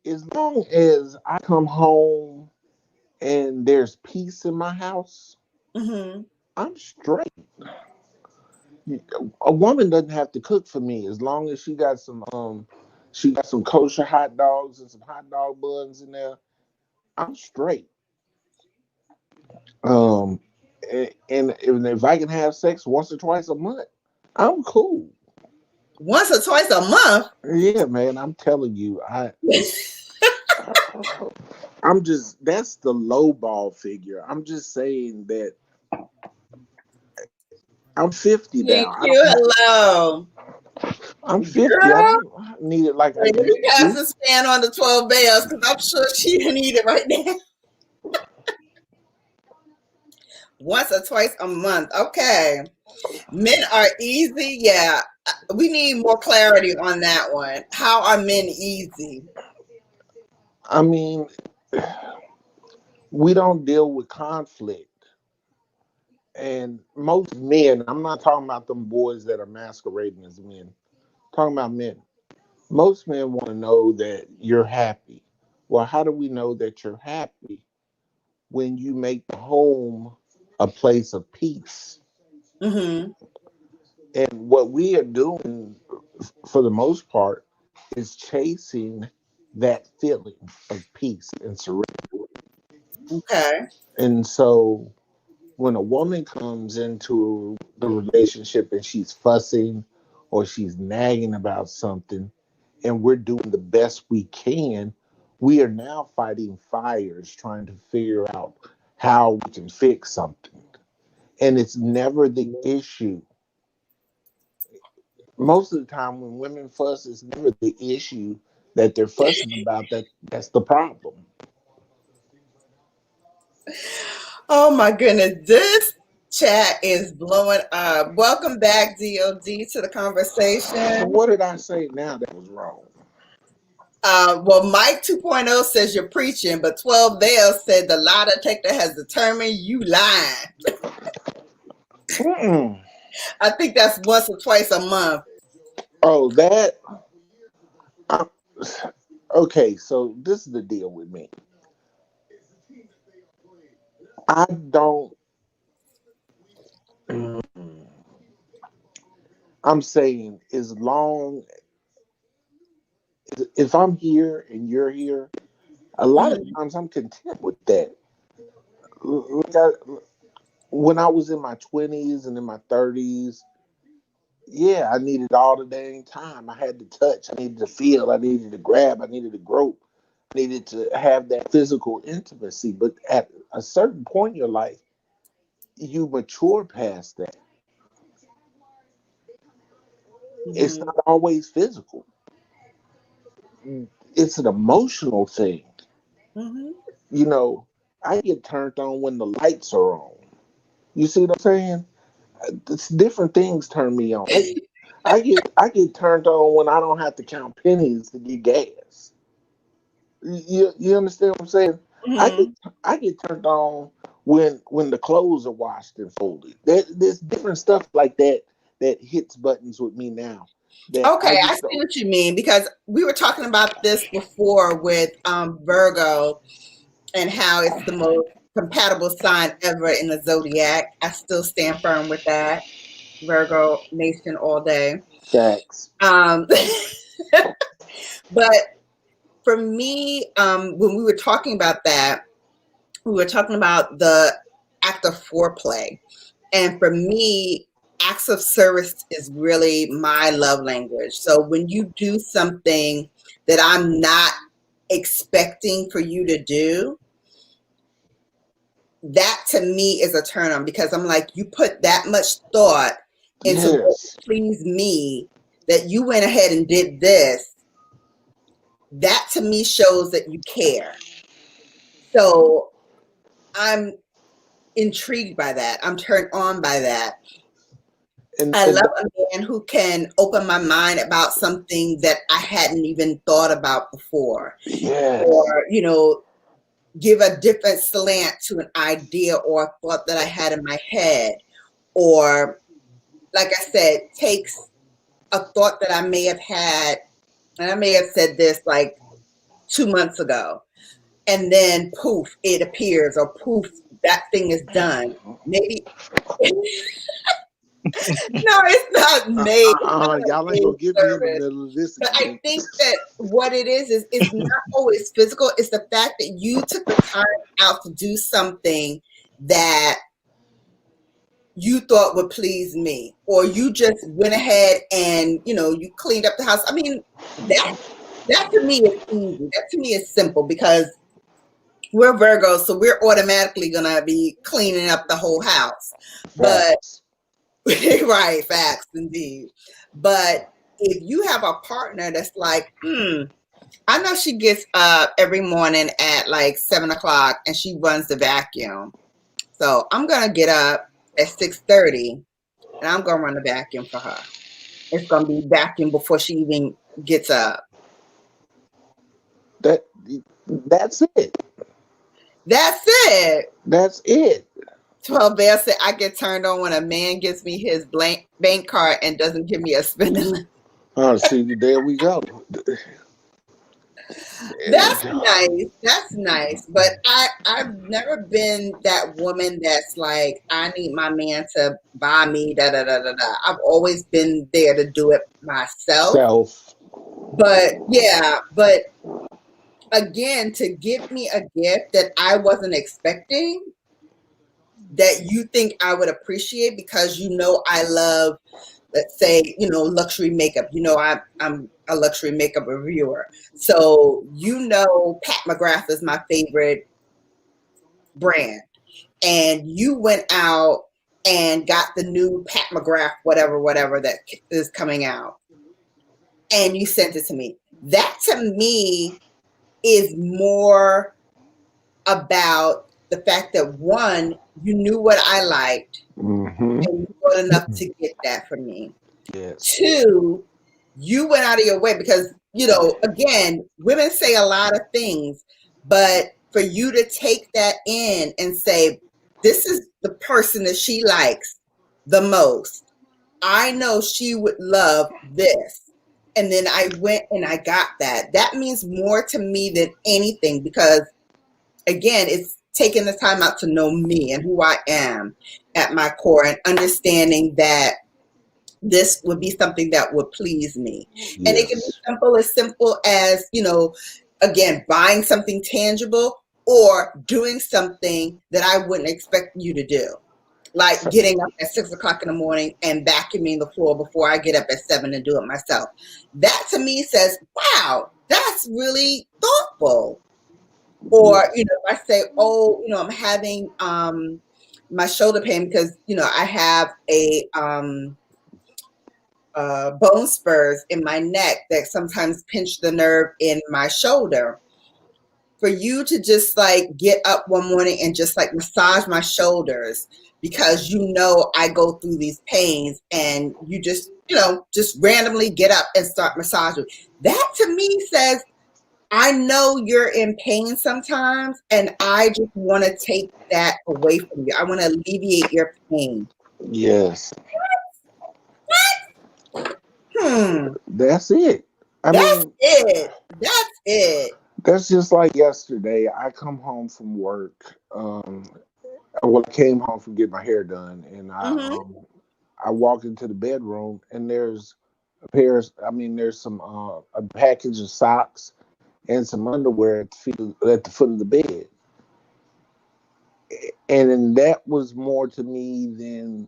as long as I come home and there's peace in my house, Mm-hmm. I'm straight. A woman doesn't have to cook for me as long as she got some kosher hot dogs and some hot dog buns in there. I'm straight. Um, and if I can have sex once or twice a month, I'm cool. Once or twice a month. Yeah, man, I'm telling you, I'm just that's the low ball figure. I'm just saying that I'm 50 now. Thank you. Hello. I'm 50. I Girl, don't need it like I let used me pass to. this fan on the 12 bells because I'm sure she didn't eat it right now. Once or twice a month. Okay. Men are easy. Yeah. We need more clarity on that one. How are men easy? I mean, we don't deal with conflict. And most men, I'm not talking about them boys that are masquerading as men, I'm talking about men. Most men want to know that you're happy. Well, how do we know that you're happy? When you make the home a place of peace. Mm-hmm. And what we are doing, for the most part, is chasing that feeling of peace and serenity. Okay. And so when a woman comes into the relationship and she's fussing or she's nagging about something, and we're doing the best we can, we are now fighting fires trying to figure out how we can fix something. And it's never the issue. Most of the time when women fuss, it's never the issue that they're fussing about that's the problem. Oh my goodness, this chat is blowing up. Welcome back, DOD, to the So conversation. what did I say now that was wrong? Well, Mike 2.0 says you're preaching, but 12 Vale said the lie detector has determined you lying. Mm-mm. I think that's once or twice a month. Oh, that. I, okay, so this is the deal with me. I don't. I'm saying as long if I'm here and you're here, a lot of Mhm. times I'm content with that. Look, when I was in my 20s and in my 30s, yeah, I needed all the dang time. I had to touch, I needed to feel, I needed to grab, I needed to grope, I needed to have that physical intimacy. But at a certain point in your life, you mature past that. It's Mhm. not always physical, it's an emotional thing. Mhm. You know, I get turned on when the lights are on. You see what I'm saying? It's different things turn me on. I get turned on when I don't have to count pennies to get gas. You understand what I'm saying? I get Mhm. I get turned on when the clothes are washed and folded. There's different stuff like that that hits buttons with me now that I Okay, I just see don't. what you mean because we were talking about this before with Virgo and how it's the most compatible sign ever in the zodiac. I still stand firm with that. Virgo Nation all day. Facts. Um, but for me, when we were talking about that, we were talking about the act of foreplay. And for me, acts of service is really my love language. So when you do something that I'm not expecting for you to do, that to me is a turn on because I'm like, you put that much thought into what Yes. please me that you went ahead and did this. That to me shows that you care. So I'm intrigued by that. I'm turned on by that. I And love a man who can open my mind about something that I hadn't even thought about before, yes. or, give a different slant to an idea or a thought that I had in my head, or, like I said, takes a thought that I may have had, and I may have said this like 2 months ago, and then poof, it appears, or poof, that thing is done. Maybe no, it's not made. It's not a Y'all ain't made gonna get me in the service. middle of this But I again. think that what it is it's not always physical. It's the fact that you took the time out to do something that you thought would please me, or you just went ahead and you cleaned up the house. I mean, that to me is easy. That to me is simple because we're Virgos, so we're automatically gonna be cleaning up the whole house. But Facts. right, facts indeed. But if you have a partner that's like, I know she gets up every morning at like 7 o'clock and she runs the vacuum. So I'm gonna get up at 6:30 and I'm gonna run the vacuum for her. It's gonna be vacuum before she even gets up. That that's it. That's it. That's it. 12 Bear said I get turned on when a man gives me his bank card and doesn't give me a spending limit. Oh, see, there we go. There we That's go. nice. That's nice. But I've never been that woman that's like, I need my man to buy me da da da da da. I've always been there to do it myself. Self. But yeah, but again, to give me a gift that I wasn't expecting, that you think I would appreciate because you know I love, let's say, you know, luxury makeup. You know, I'm a luxury makeup reviewer. So you know Pat McGrath is my favorite brand. And you went out and got the new Pat McGrath, whatever that is coming out. And you sent it to me. That to me is more about the fact that one, you knew what I liked Mm-hmm. and you thought enough to get that for me. Yes. Two, you went out of your way because, you know, again, women say a lot of things, but for you to take that in and say, this is the person that she likes the most. I know she would love this. And then I went and I got that. That means more to me than anything because, again, it's taking the time out to know me and who I am at my core and understanding that this would be something that would please me. And it can be simple as, you know, again, buying something tangible or doing something that I wouldn't expect you to do. Like getting up at 6 o'clock in the morning and vacuuming the floor before I get up at 7 and do it myself. That to me says, wow, that's really thoughtful. Or, you know, if I say, oh, you know, I'm having my shoulder pain because, you know, I have a bone spurs in my neck that sometimes pinch the nerve in my shoulder. For you to just like get up one morning and just like massage my shoulders because you know I go through these pains and you just, you know, just randomly get up and start massaging. That to me says, I know you're in pain sometimes and I just want to take that away from you. I want to alleviate your pain. Yes. Hmm. That's it. I That's mean, it. That's it. that's just like yesterday. I come home from work. Well, I came home from getting my hair done, and Mm-hmm. I walk into the bedroom, and there's a pair. There's some a package of socks and some underwear at the foot of the bed, and then that was more to me than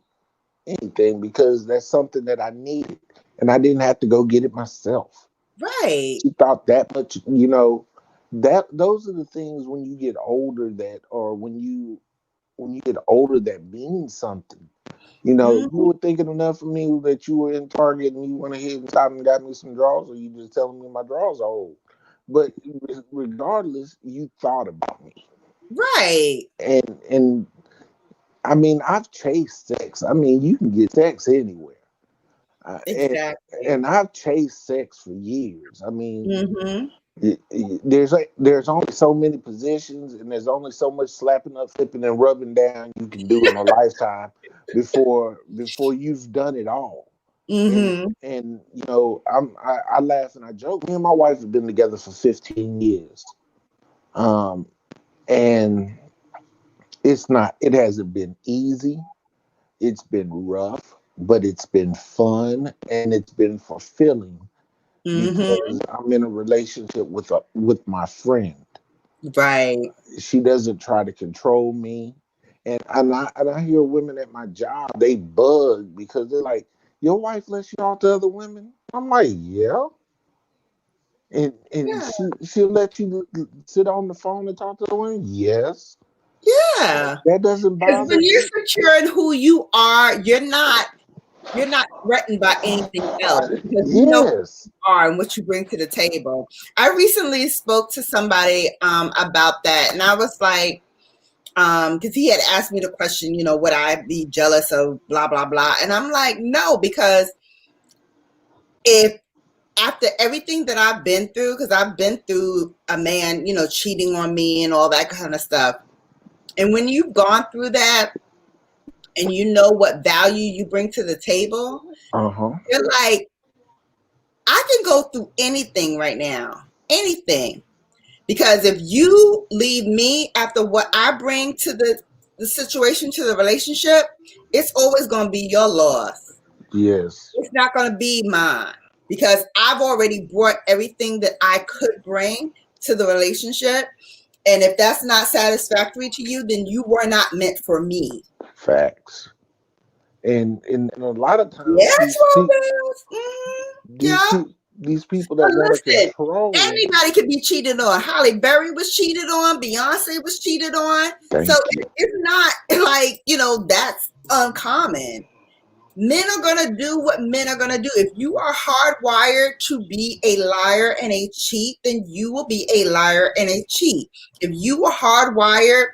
anything because that's something that I needed, and I didn't have to go get it myself. Right. She thought that much, you know. That those are the things when you get older when you get older that means something. You know, you Mm-hmm. were thinking enough of me that you were in Target and you went ahead and stopped and got me some drawers, or you just telling me my drawers are old. But regardless, you thought about me. Right. And I mean, I've chased sex. I mean, you can get sex anywhere. Uh, and Exactly. and I've chased sex for years. I mean, Mm-hmm. there's only so many positions, and there's only so much slapping up, flipping, and rubbing down you can do in a lifetime before you've done it all. And Mm-hmm. and you know, I laugh and I joke. Me and my wife have been together for 15 years, um, and it hasn't been easy. It's been rough, but it's been fun and it's been fulfilling Mm-hmm. because I'm in a relationship with my friend. Right. She doesn't try to control me. And I hear women at my job, they bug because they're like, your wife lets you talk to other women? I'm like, yeah. And Yeah. she'll let you sit on the phone and talk to the women? Yes. Yeah. That doesn't Because bother when you're me. secure in who you are, you're not threatened by anything else because you know who Yes. you are and what you bring to the table. I recently spoke to somebody about that, and I was like, because he had asked me the question, you know, would I be jealous of blah blah blah, and I'm like, no, because if after everything that I've been through, because I've been through a man, you know, cheating on me and all that kind of stuff, and when you've gone through that, and you know what value you bring to the table, you're like, I can go through anything right now, anything. Because if you leave me after what I bring to the situation, to the relationship, it's always going to be your loss. Yes. It's not going to be mine, because I've already brought everything that I could bring to the relationship. And if that's not satisfactory to you, then you were not meant for me. Facts. And a lot of times Yes, Robert. Yeah. these people But that want to listen, control. anybody can be cheated on. Halle Berry was cheated on. Beyonce was cheated on. Thank So you. it's not like, that's uncommon. Men are going to do what men are going to do. If you are hardwired to be a liar and a cheat, then you will be a liar and a cheat. If you are hardwired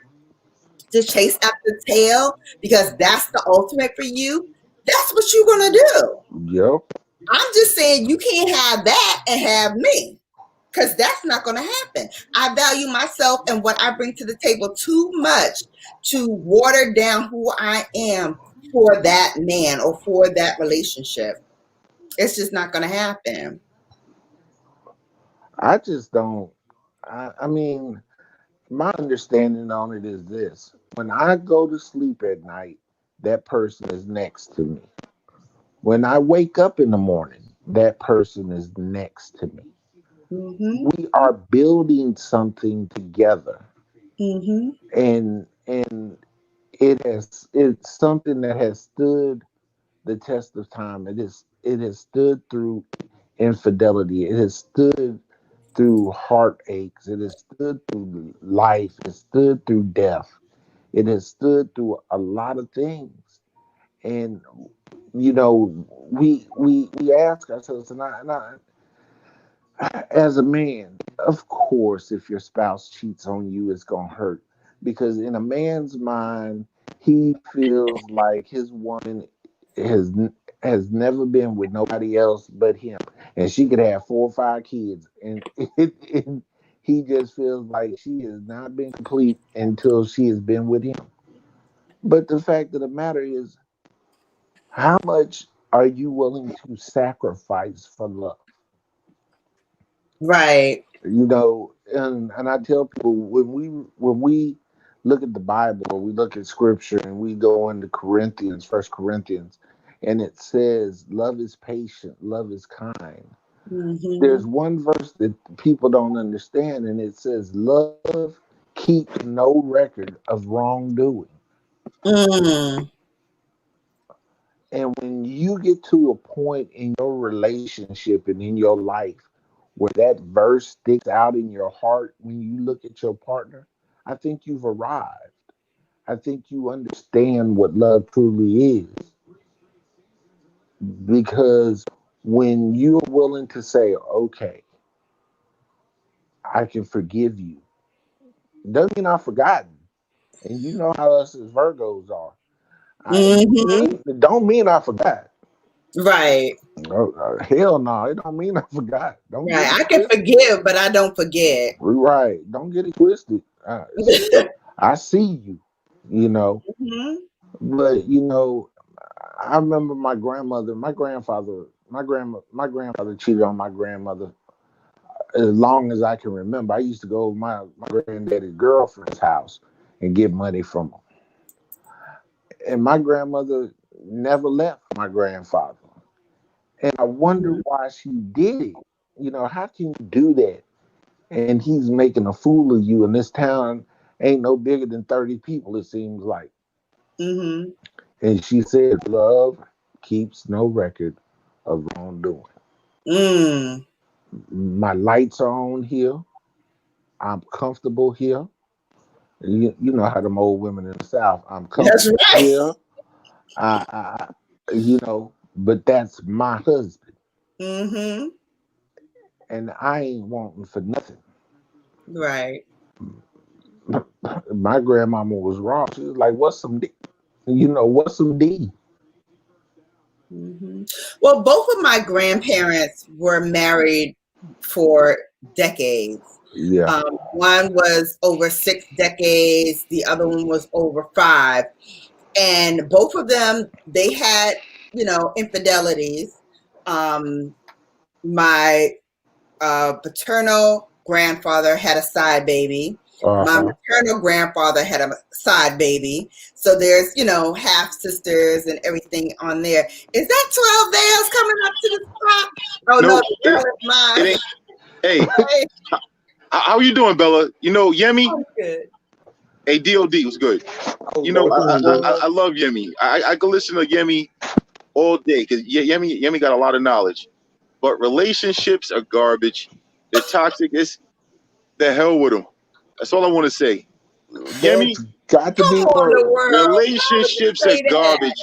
to chase after tail because that's the ultimate for you, that's what you're going to do. Yep. I'm just saying you can't have that and have me, because that's not going to happen. I value myself and what I bring to the table too much to water down who I am for that man or for that relationship. It's just not going to happen. I just don't. I mean, my understanding on it is this: when I go to sleep at night, that person is next to me. When I wake up in the morning, that person is next to me. Mm-hmm. We are building something together, Mm-hmm. and it's something that has stood the test of time. It has stood through infidelity. It has stood through heartaches. It has stood through life. It stood through death. It has stood through a lot of things. And we ask ourselves, as a man, of course, if your spouse cheats on you, it's gonna hurt, because in a man's mind, he feels like his woman has has never been with nobody else but him, and she could have 4 or 5 kids, and he just feels like she has not been complete until she has been with him. But the fact of the matter is, how much are you willing to sacrifice for love? Right. And I tell people, when we look at the Bible, or we look at scripture, and we go into Corinthians, First Corinthians, and it says love is patient, love is kind. Mm-hmm. There's one verse that people don't understand, and it says love keeps no record of wrongdoing. Mm. And when you get to a point in your relationship and in your life where that verse sticks out in your heart when you look at your partner, I think you've arrived. I think you understand what love truly is. Because when you're willing to say, okay, I can forgive you, doesn't mean I've forgotten. And you know how us as Virgos are. Mm-hmm. It don't mean I forgot. Right. Hell no, it don't mean I forgot. Don't get Right. it I can twisted. forgive, but I don't forget. Right. Don't get it twisted. I see you, you know. Mm-hmm. But I remember my grandmother, my grandfather cheated on my grandmother as long as I can remember. I used to go to my granddaddy's girlfriend's house and get money from him. And my grandmother never left my grandfather. And I wonder why she did it. How can you do that? And he's making a fool of you, and this town ain't no bigger than 30 people, it seems like. Mm-hmm. And she said, love keeps no record of wrongdoing. Mm. My lights are on here. I'm comfortable here. You know how them old women in the South, I'm That's comfortable right. here. But that's my husband. Mm-hmm. And I ain't wanting for nothing. Right. My grandmama was wrong. She was like, what's some D? What's some D? Mm-hmm. Well, both of my grandparents were married for decades. Yeah. One was over 6 decades. The other one was over 5. And both of them, they had, infidelities. My paternal grandfather had a side baby. My maternal grandfather had a side baby. So there's, half sisters and everything on there. Is that 12 veils coming up to the top? Oh, no, the girl is mine. Hey, how you doing, Bella? Yemi? Oh, good. Hey, DOD was good. I love Yemi. I could listen to Yemi all day because Yemi got a lot of knowledge. But relationships are garbage. They're toxic. It's the hell with them. That's all I want to say. Yemi, got to be relationships are garbage.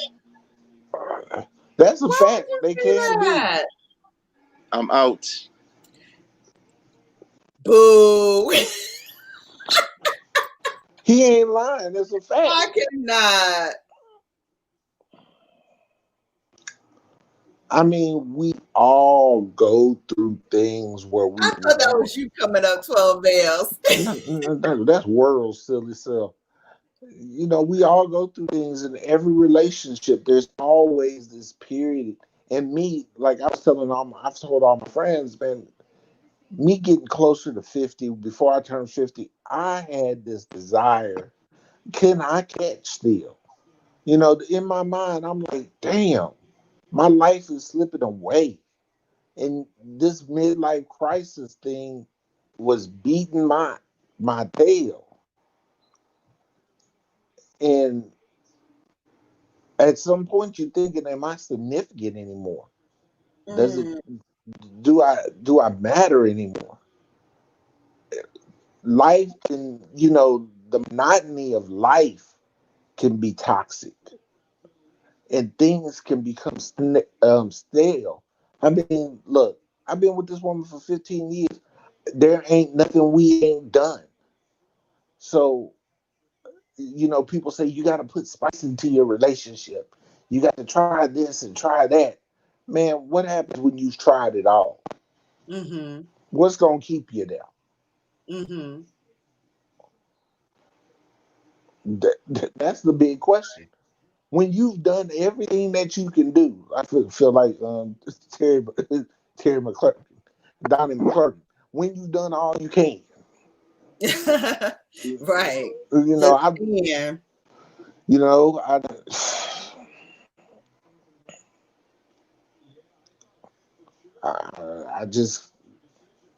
That's a fact. They can be. I'm out. Boo. He ain't lying. That's a fact. I cannot. I mean, we all go through things where we. I thought that was you coming up 12 veils. That's world silly self. We all go through things in every relationship. There's always this period. And me, like I've told all my friends, man, me getting closer to 50, before I turned 50, I had this desire. Can I catch still? In my mind, I'm like, damn, my life is slipping away. And this midlife crisis thing was beating my tail. And at some point you're thinking, am I significant anymore? Do I matter anymore? Life can, the monotony of life can be toxic. And things can become stale. I mean, look, I've been with this woman for 15 years. There ain't nothing we ain't done. So, people say you got to put spice into your relationship. You got to try this and try that. Man, what happens when you've tried it all? Mm-hmm. What's going to keep you there? Mm-hmm. That's the big question. When you've done everything that you can do, I feel like Terry McClurkin, Donnie McClurkin. When you've done all you can, right?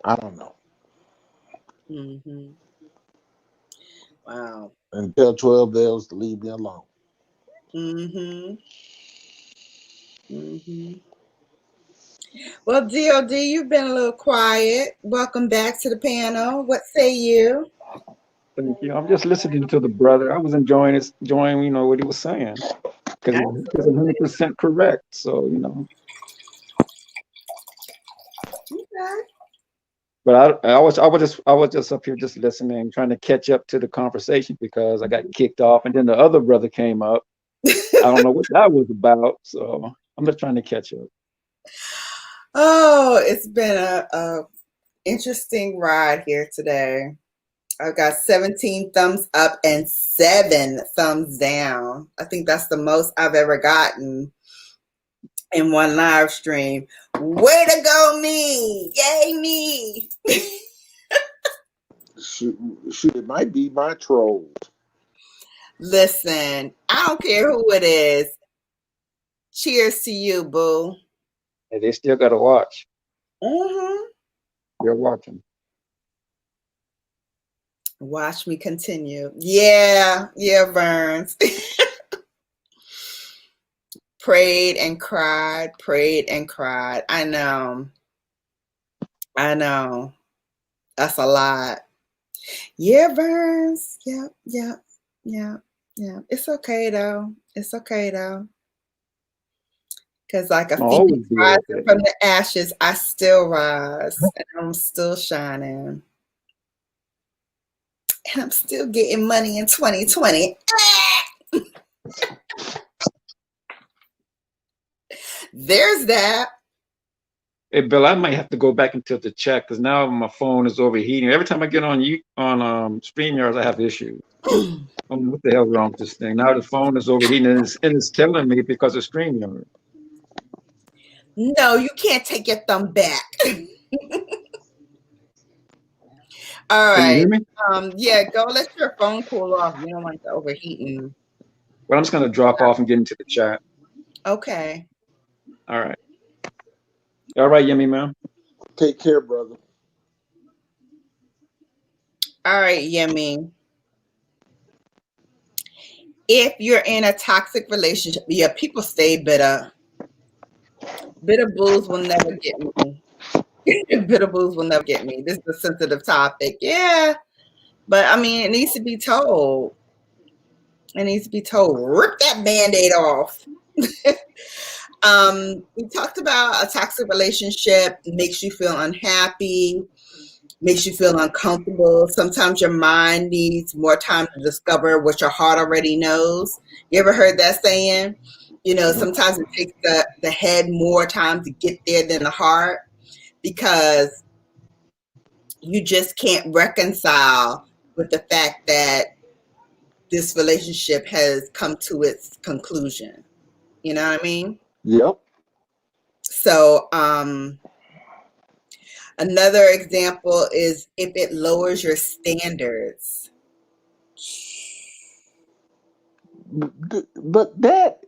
I don't know. Mm-hmm. Wow. And tell 12 veils to leave me alone. Mm-hmm. Mm-hmm. Well, DOD, you've been a little quiet. Welcome back to the panel. What say you? Thank you. I'm just listening to the brother. I was enjoying what he was saying, because he's 100% correct. So Okay. But I was just up here just listening, trying to catch up to the conversation because I got kicked off, and then the other brother came up. I don't know what that was about, so I'm just trying to catch up. Oh, it's been a interesting ride here today. I've got 17 thumbs up and 7 thumbs down. I think that's the most I've ever gotten in one live stream. Way to go, me! Yay, me! Shoot, it might be my trolls. Listen, I don't care who it is. Cheers to you, boo. And they still got to watch. Mm-hmm. They're watching. Watch me continue. Yeah, Verns. Prayed and cried. I know. That's a lot. Yeah, Verns. Yep. It's okay though. Because like a phoenix rising from the ashes, I still rise. And I'm still shining. And I'm still getting money in 2020. There's that. Hey, Bill, I might have to go back into the chat because now my phone is overheating. Every time I get on StreamYards, I have issues. What the hell's wrong with this thing? Now the phone is overheating and it's killing me because of StreamYards. No, you can't take your thumb back. All Can you right. hear me? Yeah, go let your phone cool off. You don't want the overheating. Well, I'm just going to drop off and get into the chat. Okay. All right. All right, Yummy Man. Take care, brother. All right, Yummy. If you're in a toxic relationship, yeah, people stay bitter. Bitter bulls will never get me. Bitter bulls will never get me. This is a sensitive topic. Yeah. But I mean, it needs to be told. It needs to be told. Rip that Band-Aid off. We talked about a toxic relationship makes you feel unhappy, makes you feel uncomfortable. Sometimes your mind needs more time to discover what your heart already knows. You ever heard that saying? You know, sometimes it takes the head more time to get there than the heart because you just can't reconcile with the fact that this relationship has come to its conclusion. You know what I mean? Yep. So, another example is if it lowers your standards. But that,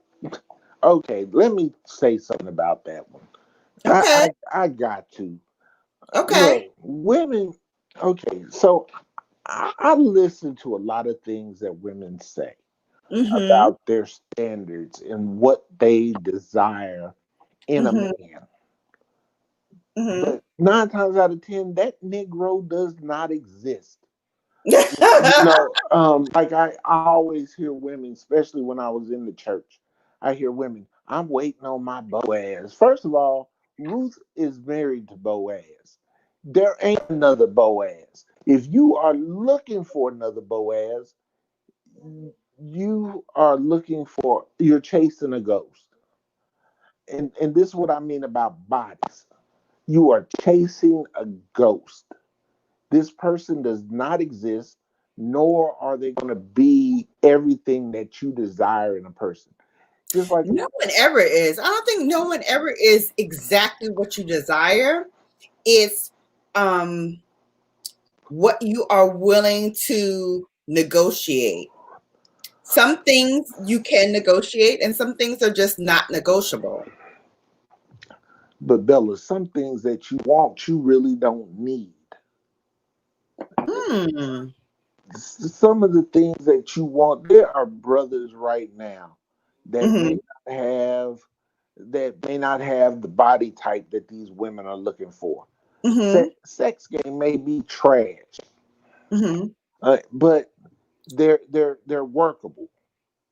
okay, let me say something about that one. Okay. I got to. Okay. Look, women, okay, so I listen to a lot of things that women say about their standards and what they desire in a man. But 9 times out of 10, that Negro does not exist. Like I always hear women, especially when I was in the church, I hear women, I'm waiting on my Boaz. First of all, Ruth is married to Boaz. There ain't another Boaz. If you are looking for another Boaz, you're chasing a ghost. And this is what I mean about bodies. You are chasing a ghost. This person does not exist, nor are they going to be everything that you desire in a person. Just like no one ever is. I don't think no one ever is exactly what you desire. It's what you are willing to negotiate. Some things you can negotiate, and some things are just not negotiable. But Bella, some things that you want, you really don't need. Some of the things that you want, there are brothers right now that may not have the body type that these women are looking for. Sex game may be trash, but they're workable.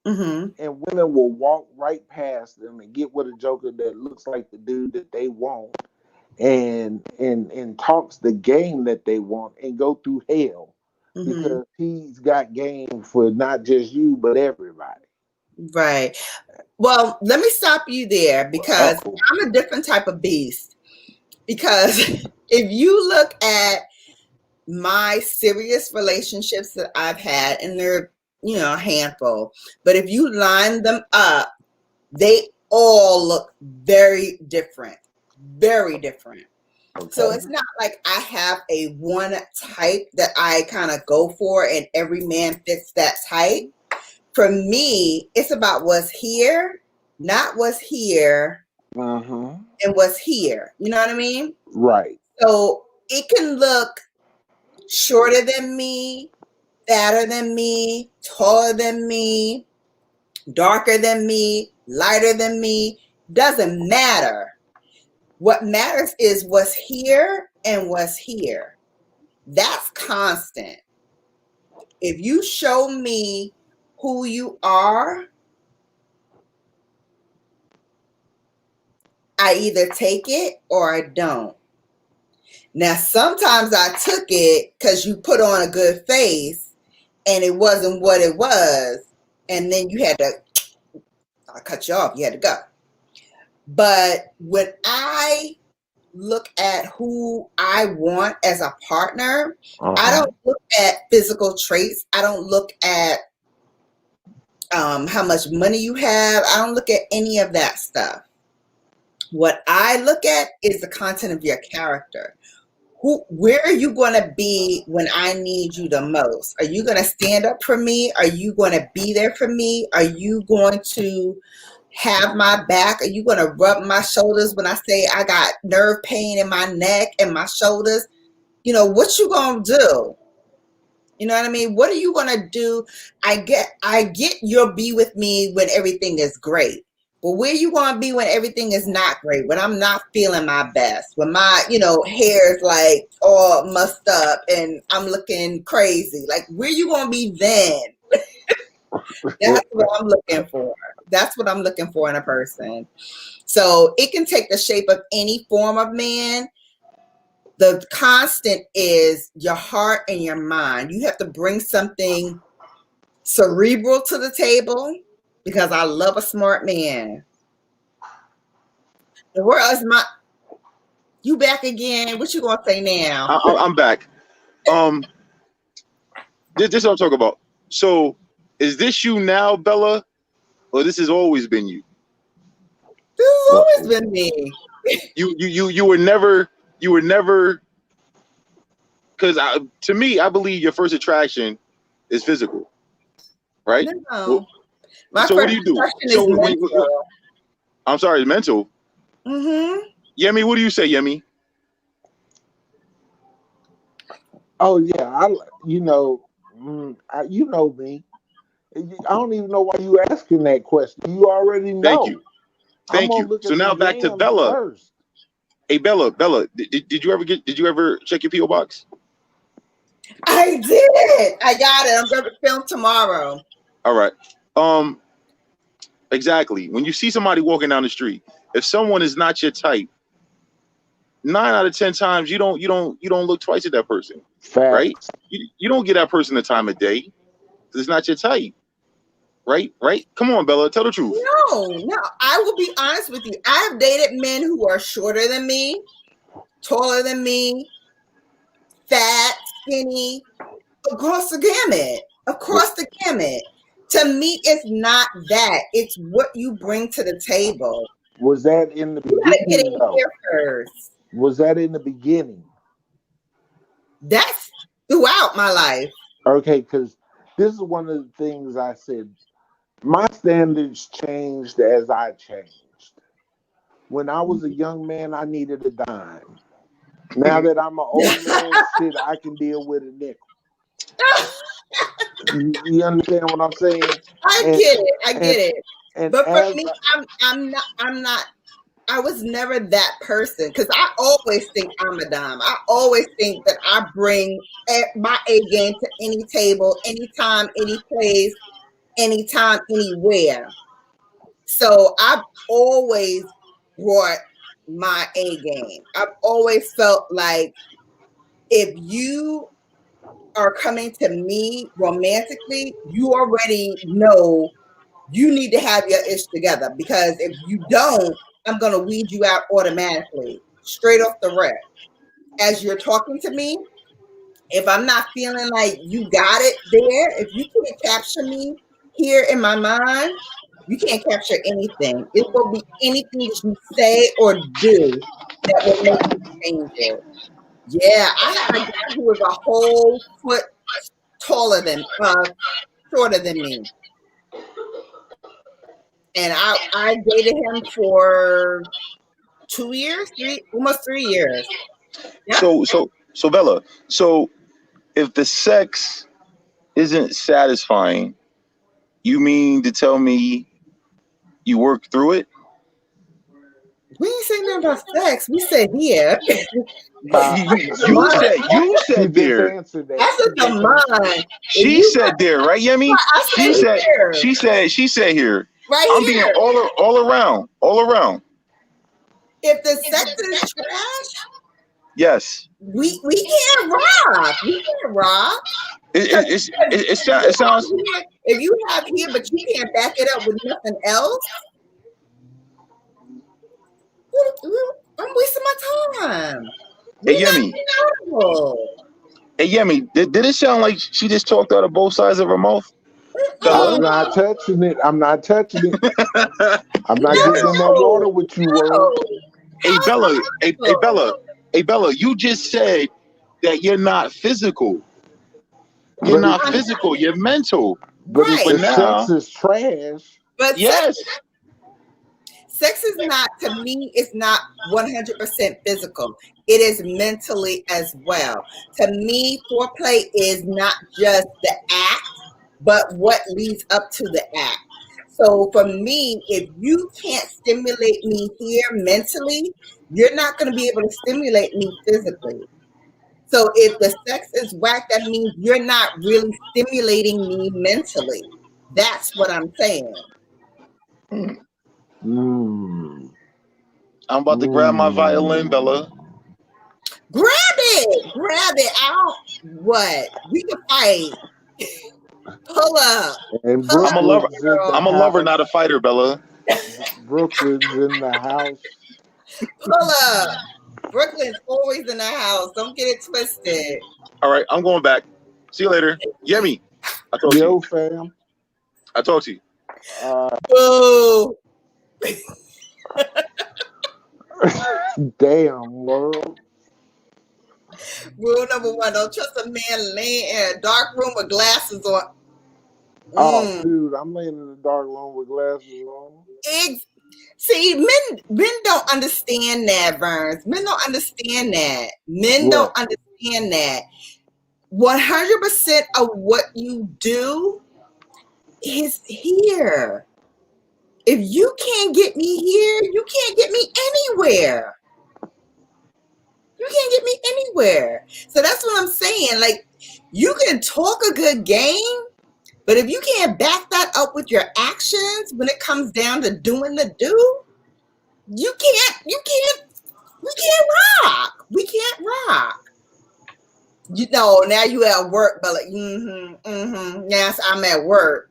And women will walk right past them and get with a joker that looks like the dude that they want and talks the game that they want and go through hell because he's got game for not just you but everybody. Right. Well, let me stop you there because I'm a different type of beast. Because if you look at my serious relationships that I've had, and they're, a handful, but if you line them up, they all look very different. Very different. Okay. So it's not like I have a one type that I kind of go for and every man fits that type. For me, it's about what's here, not what's here, and what's here. You know what I mean? Right. So it can look shorter than me, fatter than me, taller than me, darker than me, lighter than me. Doesn't matter. What matters is what's here and what's here. That's constant. If you show me who you are, I either take it or I don't. Now, sometimes I took it because you put on a good face and it wasn't what it was. And then you had to, I cut you off, you had to go. But when I look at who I want as a partner. I Uh-huh. don't look at physical traits. I don't look at how much money you have. I don't look at any of that stuff. What I look at is the content of your character. Where are you going to be when I need you the most? Are you going to stand up for me? Are you going to be there for me? Are you going to have my back? Are you going to rub my shoulders when I say I got nerve pain in my neck and my shoulders? You know, what you going to do? You know what I mean? What are you going to do? I get you'll be with me when everything is great. But where you going to be when everything is not great? When I'm not feeling my best? When my, hair is like all mussed up and I'm looking crazy? Like, where you going to be then? That's what I'm looking for. That's what I'm looking for in a person. So it can take the shape of any form of man. The constant is your heart and your mind. You have to bring something cerebral to the table, because I love a smart man. And where is you back again? What you gonna say now? I'm back. This is what I'm talking about. So, is this you now, Bella, or this has always been you? This has always been me. You were never. Because to me, I believe your first attraction is physical, right? No. My so first what do you do? attraction So is mental. I'm sorry, mental. Mm-hmm. Yemi, what do you say, Yemi? Oh yeah, you know me. I don't even know why you asking that question. You already know. Thank you. I'm gonna look So at now the back to yams Bella. first. Hey, Bella, did you ever check your PO box? I did. I got it. I'm gonna film tomorrow. All right. Exactly. When you see somebody walking down the street, if someone is not your type, 9 out of 10 times you don't look twice at that person. Facts. Right? You don't give that person the time of day. It's not your type. Right? Come on, Bella, tell the truth. No. I will be honest with you. I have dated men who are shorter than me, taller than me, fat, skinny, across the gamut. To me, it's not that. It's what you bring to the table. Was that in the You gotta get beginning in though? here first. Was that in the beginning? That's throughout my life. Okay, because this is one of the things I said. My standards changed as I changed. When I was a young man, I needed a dime. Now that I'm an old man, shit, I can deal with a nickel. You understand what I'm saying? I get it. And but for me, I'm not. I was never that person, because I always think I'm a dime. I always think that I bring my A game to any table, anytime, any place, anytime, anywhere. So I've always brought my A game. I've always felt like if you are coming to me romantically, you already know you need to have your ish together, because if you don't, I'm going to weed you out automatically, straight off the rip. As you're talking to me, if I'm not feeling like you got it there, if you can't capture me here in my mind, you can't capture anything. It will be anything that you say or do that will make me change it. Yeah, I had a guy who was a whole foot shorter than me. And I dated him for 2 years, almost 3 years. Yeah. So Bella, so if the sex isn't satisfying, you mean to tell me you work through it? We ain't saying nothing about sex. We said here. You said there. Answered that. That's the mind. She said there, right, Yemi? She said here. Right I'm here. being all around. If the sex is trash, yes, we can't rock. We can't rock. It sounds. If you have here, but you can't back it up with nothing else, I'm wasting my time. Hey, Yemi. Hey, Yemi, did it sound like she just talked out of both sides of her mouth? I'm not touching it. I'm not touching it. I'm not Yes. getting in that water with you, world. Hey, Bella. Hey, Bella. Hey, Bella, you just said that you're not physical. You're not physical. You're mental. But if Right. the sex is trash. But yes. Sex is not, to me, it's not 100% physical. It is mentally as well. To me, foreplay is not just the act, but what leads up to the act. So for me, if you can't stimulate me here mentally, you're not going to be able to stimulate me physically. So if the sex is whack, that means you're not really stimulating me mentally. That's what I'm saying. Mm. I'm about to grab my violin, Bella. Grab it. Grab it. What? We can fight. Pull up. And Pull I'm a up, lover. girl. I'm a lover, not a fighter, Bella. Brooklyn's in the house. Pull up. Brooklyn's always in the house. Don't get it twisted. All right, I'm going back. See you later. Yemi, I talk to Yo, you. fam. I talk to you. Boo. Damn, world. Rule number 1, don't trust a man laying in a dark room with glasses on. Oh, dude, I'm laying in the dark room with glasses on. See, men don't understand that, Burns. Men don't understand that. Men don't understand that. 100% of what you do is here. If you can't get me here, you can't get me anywhere. You can't get me anywhere. So that's what I'm saying. Like, you can talk a good game, but if you can't back that up with your actions when it comes down to doing the do, we can't rock. We can't rock. You know, now you at work, but like, yes, I'm at work.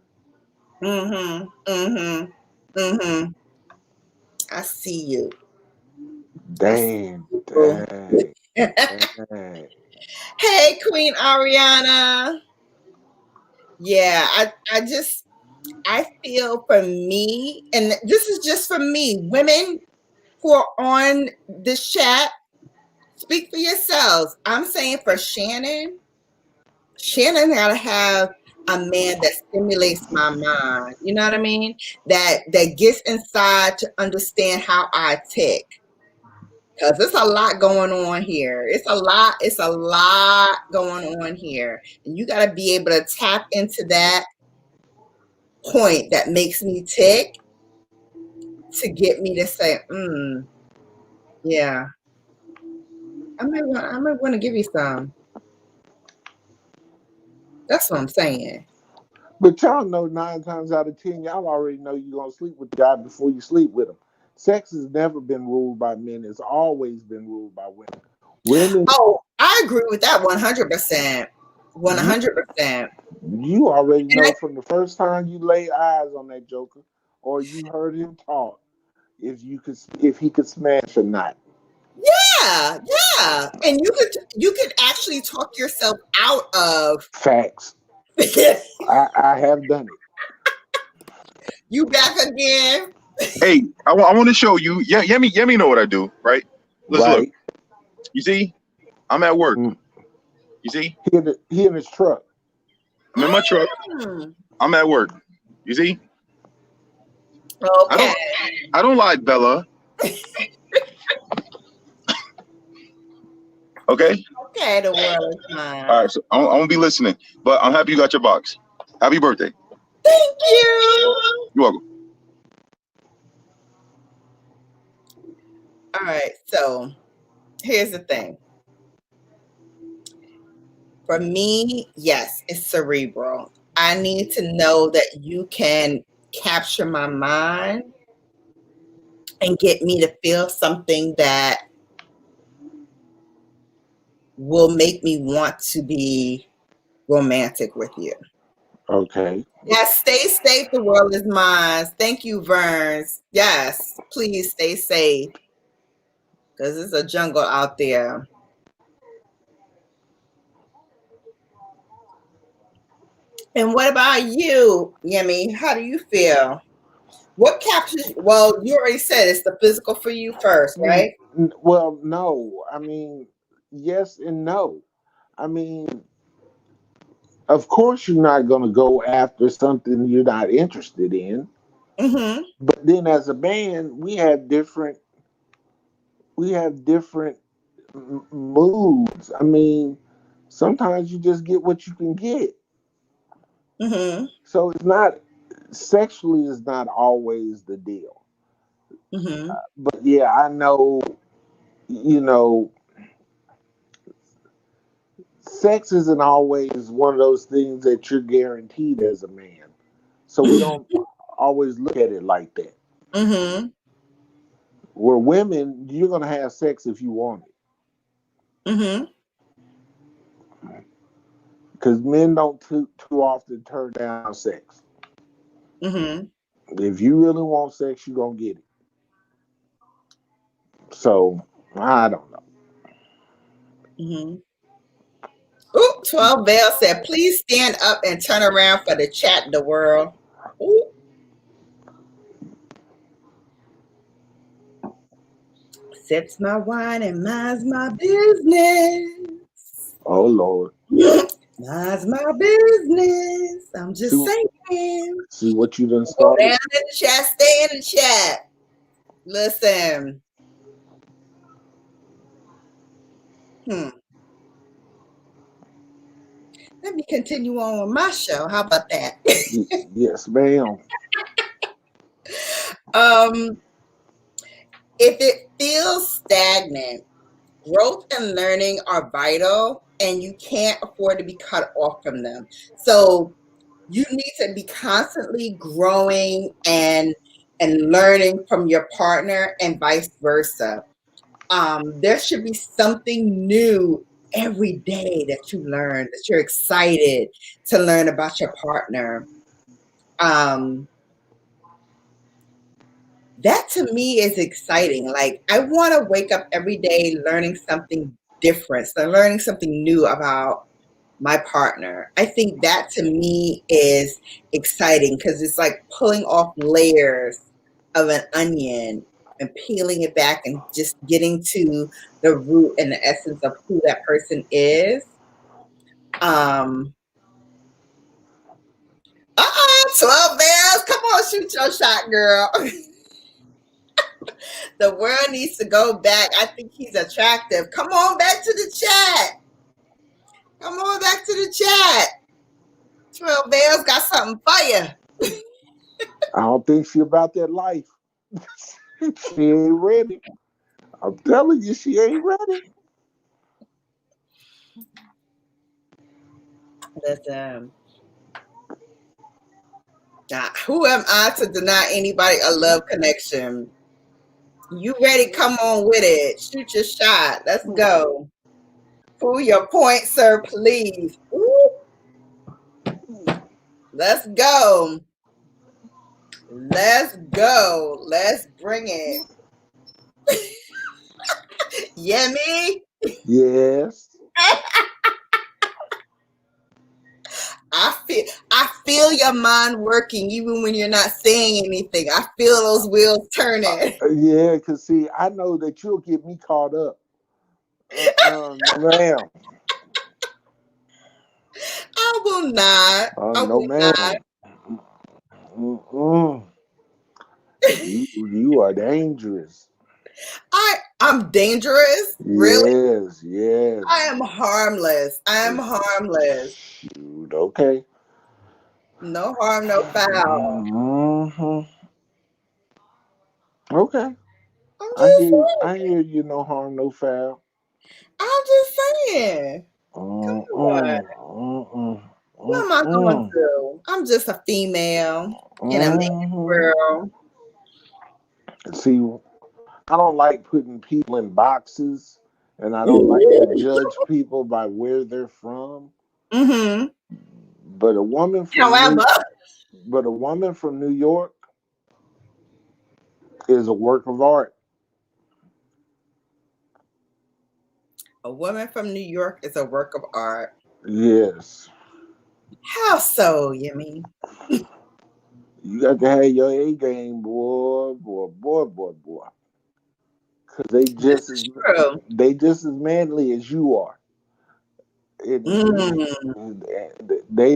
I see you. Dang. Hey, Queen Ariana. Yeah, I feel for me, and this is just for me, women who are on this chat, speak for yourselves. I'm saying for Shannon gotta have a man that stimulates my mind. You know what I mean? That gets inside to understand how I tick. Because there's a lot going on here. It's a lot going on here. And you got to be able to tap into that point that makes me tick to get me to say, yeah, I might want to give you some. That's what I'm saying. But y'all know 9 times out of 10, y'all already know you're going to sleep with the guy before you sleep with him. Sex has never been ruled by men. It's always been ruled by women. Oh, I agree with that 100%. 100%. You already know from the first time you lay eyes on that joker or you heard him talk if he could smash or not. Yeah. And you could actually talk yourself out of facts. I have done it. You back again? Hey, I want to show you. Yeah, Yemi know what I do, right? Let's look. You see, I'm at work. You see, he in his truck. I'm in my truck. I'm at work. You see. Okay. I don't like Bella. Okay. Okay, the world is mine. All right, so I'm gonna be listening, but I'm happy you got your box. Happy birthday. Thank you. You're welcome. All right, so here's the thing. For me, yes, it's cerebral. I need to know that you can capture my mind and get me to feel something that will make me want to be romantic with you. Okay. Yes, stay safe. The world is mine. Thank you, Verns. Yes, please stay safe. because it's a jungle out there. And what about you, Yemi? How do you feel? What captures? Well, you already said it's the physical for you first, right? Well, no. I mean, yes and no. I mean, of course, you're not going to go after something you're not interested in. Mm-hmm. But then, as a man, we have different moods. I mean, sometimes you just get what you can get. Mm-hmm. So it's not sexually is not always the deal. Mm-hmm. But yeah, I know. You know, sex isn't always one of those things that you're guaranteed as a man. So we don't always look at it like that. Mm-hmm. Where women, you're gonna have sex if you want it, Mm-hmm. because men don't too often turn down sex. Mm-hmm. If you really want sex, you're gonna get it. So I don't know. Mm-hmm. Ooh, 12 Bell said, please stand up and turn around for the chat, the world. Ooh. Sips my wine and minds my business. Oh Lord, Mind's my business. I'm just saying. see what you done Go down started. in the chat, stay in the chat. Listen. Let me continue on with my show. How about that? Yes, ma'am. If it feels stagnant, growth and learning are vital, and you can't afford to be cut off from them. So you need to be constantly growing and learning from your partner, and vice versa. There should be something new every day that you learn, that you're excited to learn about your partner. That to me is exciting. Like, I want to wake up every day learning something different, so learning something new about my partner. I think that to me is exciting because it's like pulling off layers of an onion and peeling it back and just getting to the root and the essence of who that person is. 12 bells. Come on, shoot your shot, girl. The world needs to go back. I think he's attractive. Come on back to the chat. Come on back to the chat. 12 bells got something for you. I don't think she about that life. She ain't ready. I'm telling you, she ain't ready. Listen. Now, who am I to deny anybody a love connection? You ready? Come on with it. Shoot your shot. Let's go. Pull your point, sir, please. Ooh. Let's go. Let's go. Let's bring it. Yemi? Yes. I feel your mind working even when you're not saying anything. I feel those wheels turning. Yeah, because see, I know that you'll get me caught up. No, ma'am. I will not. I No, will not. ma'am. You are dangerous. I'm dangerous? Really? Yes, yes. I am harmless. I am harmless. Shoot, okay. No harm, no foul. Mm-hmm. Okay. I'm just saying. I hear you. No harm, no foul. I'm just saying. Come on. What am I going through? I'm just a female in a man's world. See, I don't like putting people in boxes, and I don't like to judge people by where they're from. Mm-hmm. But a woman However, from New York is a work of art. A woman from New York is a work of art. Yes. How so, Yemi? You got to have your A game, boy. Because they just as manly as you are. They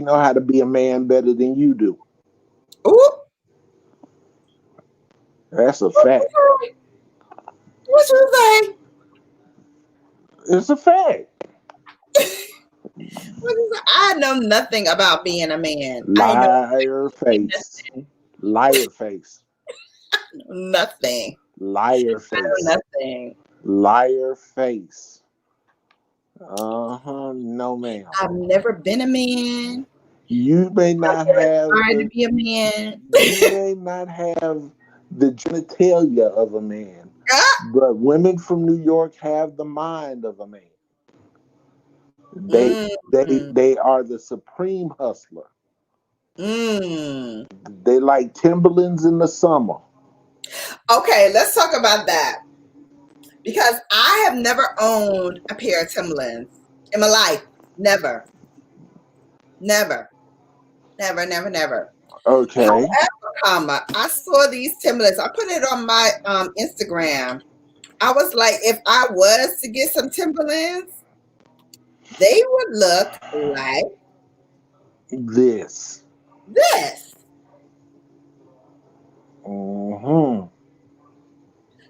know how to be a man better than you do. Ooh. That's a fact. What you say? It's a fact. I know nothing about being a man. Liar face. Liar face. Nothing. Liar face. Nothing. Liar face. No, ma'am. I've never been a man. You may not have trying to be a man. You may not have the genitalia of a man, but women from New York have the mind of a man. They are the supreme hustler. They like Timberlands in the summer. Okay, let's talk about that. Because I have never owned a pair of Timberlands in my life. Never. Okay. However, I saw these Timberlands. I put it on my Instagram. I was like, if I was to get some Timberlands, they would look like this.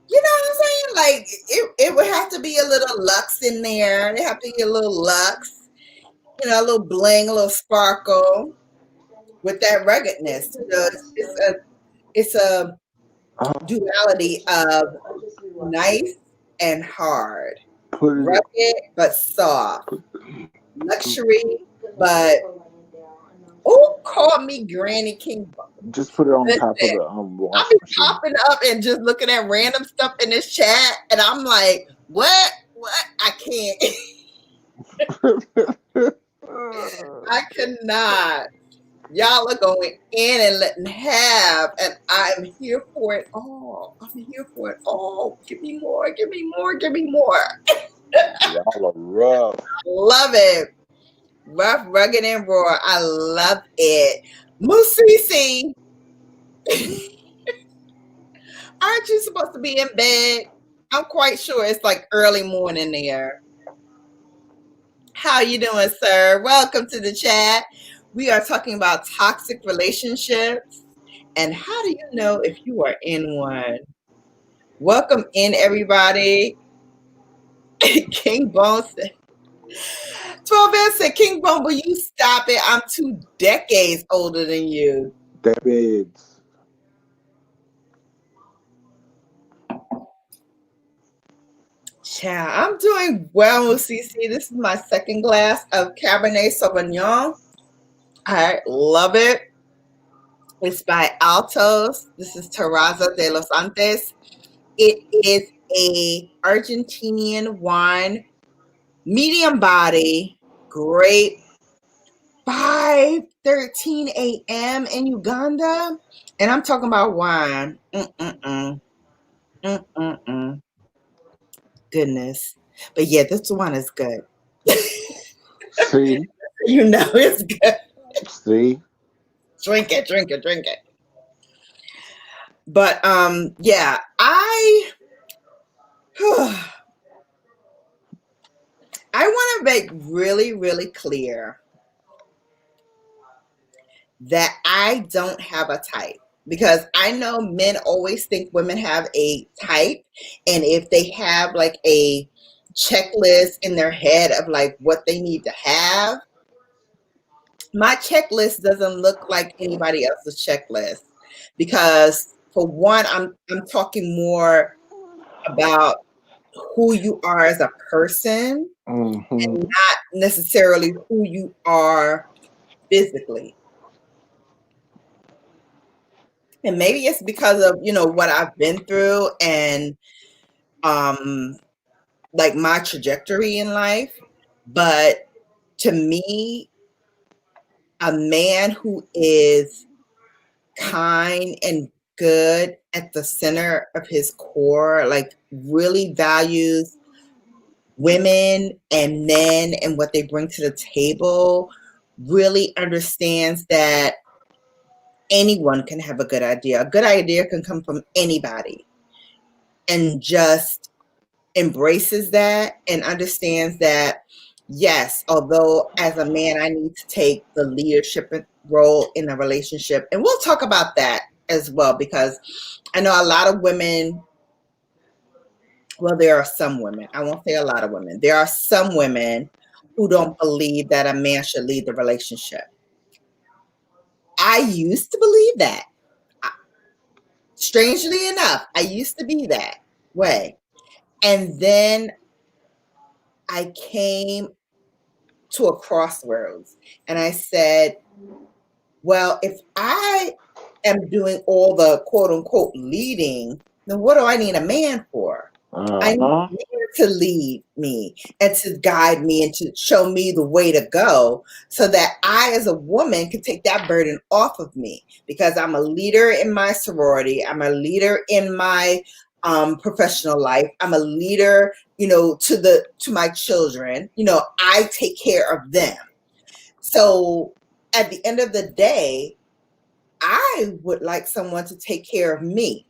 You know what I'm saying? Like it would have to be a little luxe in there. They have to be a little luxe, a little bling, a little sparkle with that ruggedness. It's a duality of nice and hard, rugged but soft, luxury but call me Granny King. Just put it on top of the I'll be popping up and just looking at random stuff in this chat, and I'm like, what? I can't. I cannot. Y'all are going in and letting have, and I'm here for it all. Give me more. Y'all are rough. Love it. Rough, rugged, and raw. I love it. Musisi. Aren't you supposed to be in bed? I'm quite sure it's like early morning there. How you doing, sir? Welcome to the chat. We are talking about toxic relationships and how do you know if you are in one? Welcome in, everybody. King Bone said, 12 said, King Bone, will you stop it? I'm 2 decades older than you. Decades. Yeah, I'm doing well, CC. This is my second glass of Cabernet Sauvignon. I love it. It's by Altos. This is Terrazas de los Andes. It is a Argentinian wine, medium body, great. 5:13 a.m. in Uganda, and I'm talking about wine. Goodness, but yeah, this one is good. See, it's good. See, drink it. But yeah, I want to make really, really clear that I don't have a type, because I know men always think women have a type, and if they have like a checklist in their head of like what they need to have, my checklist doesn't look like anybody else's checklist, because for one, I'm talking more about who you are as a person and not necessarily who you are physically. And maybe it's because of, what I've been through and like my trajectory in life. But to me, a man who is kind and good at the center of his core, like really values women and men and what they bring to the table really understands that anyone can have a good idea. A good idea can come from anybody, and just embraces that and understands that, yes, although as a man I need to take the leadership role in a relationship, and we'll talk about that as well, because I know a lot of women, well, there are some women, I won't say a lot of women, there are some women who don't believe that a man should lead the relationship. I used to believe that. Strangely enough, I used to be that way. And then I came to a crossroads and I said, well, if I am doing all the quote unquote leading, then what do I need a man for? I need a man to lead me and to guide me and to show me the way to go, so that I as a woman can take that burden off of me, because I'm a leader in my sorority. I'm a leader in my professional life. I'm a leader, to my children. I take care of them. So at the end of the day, I would like someone to take care of me.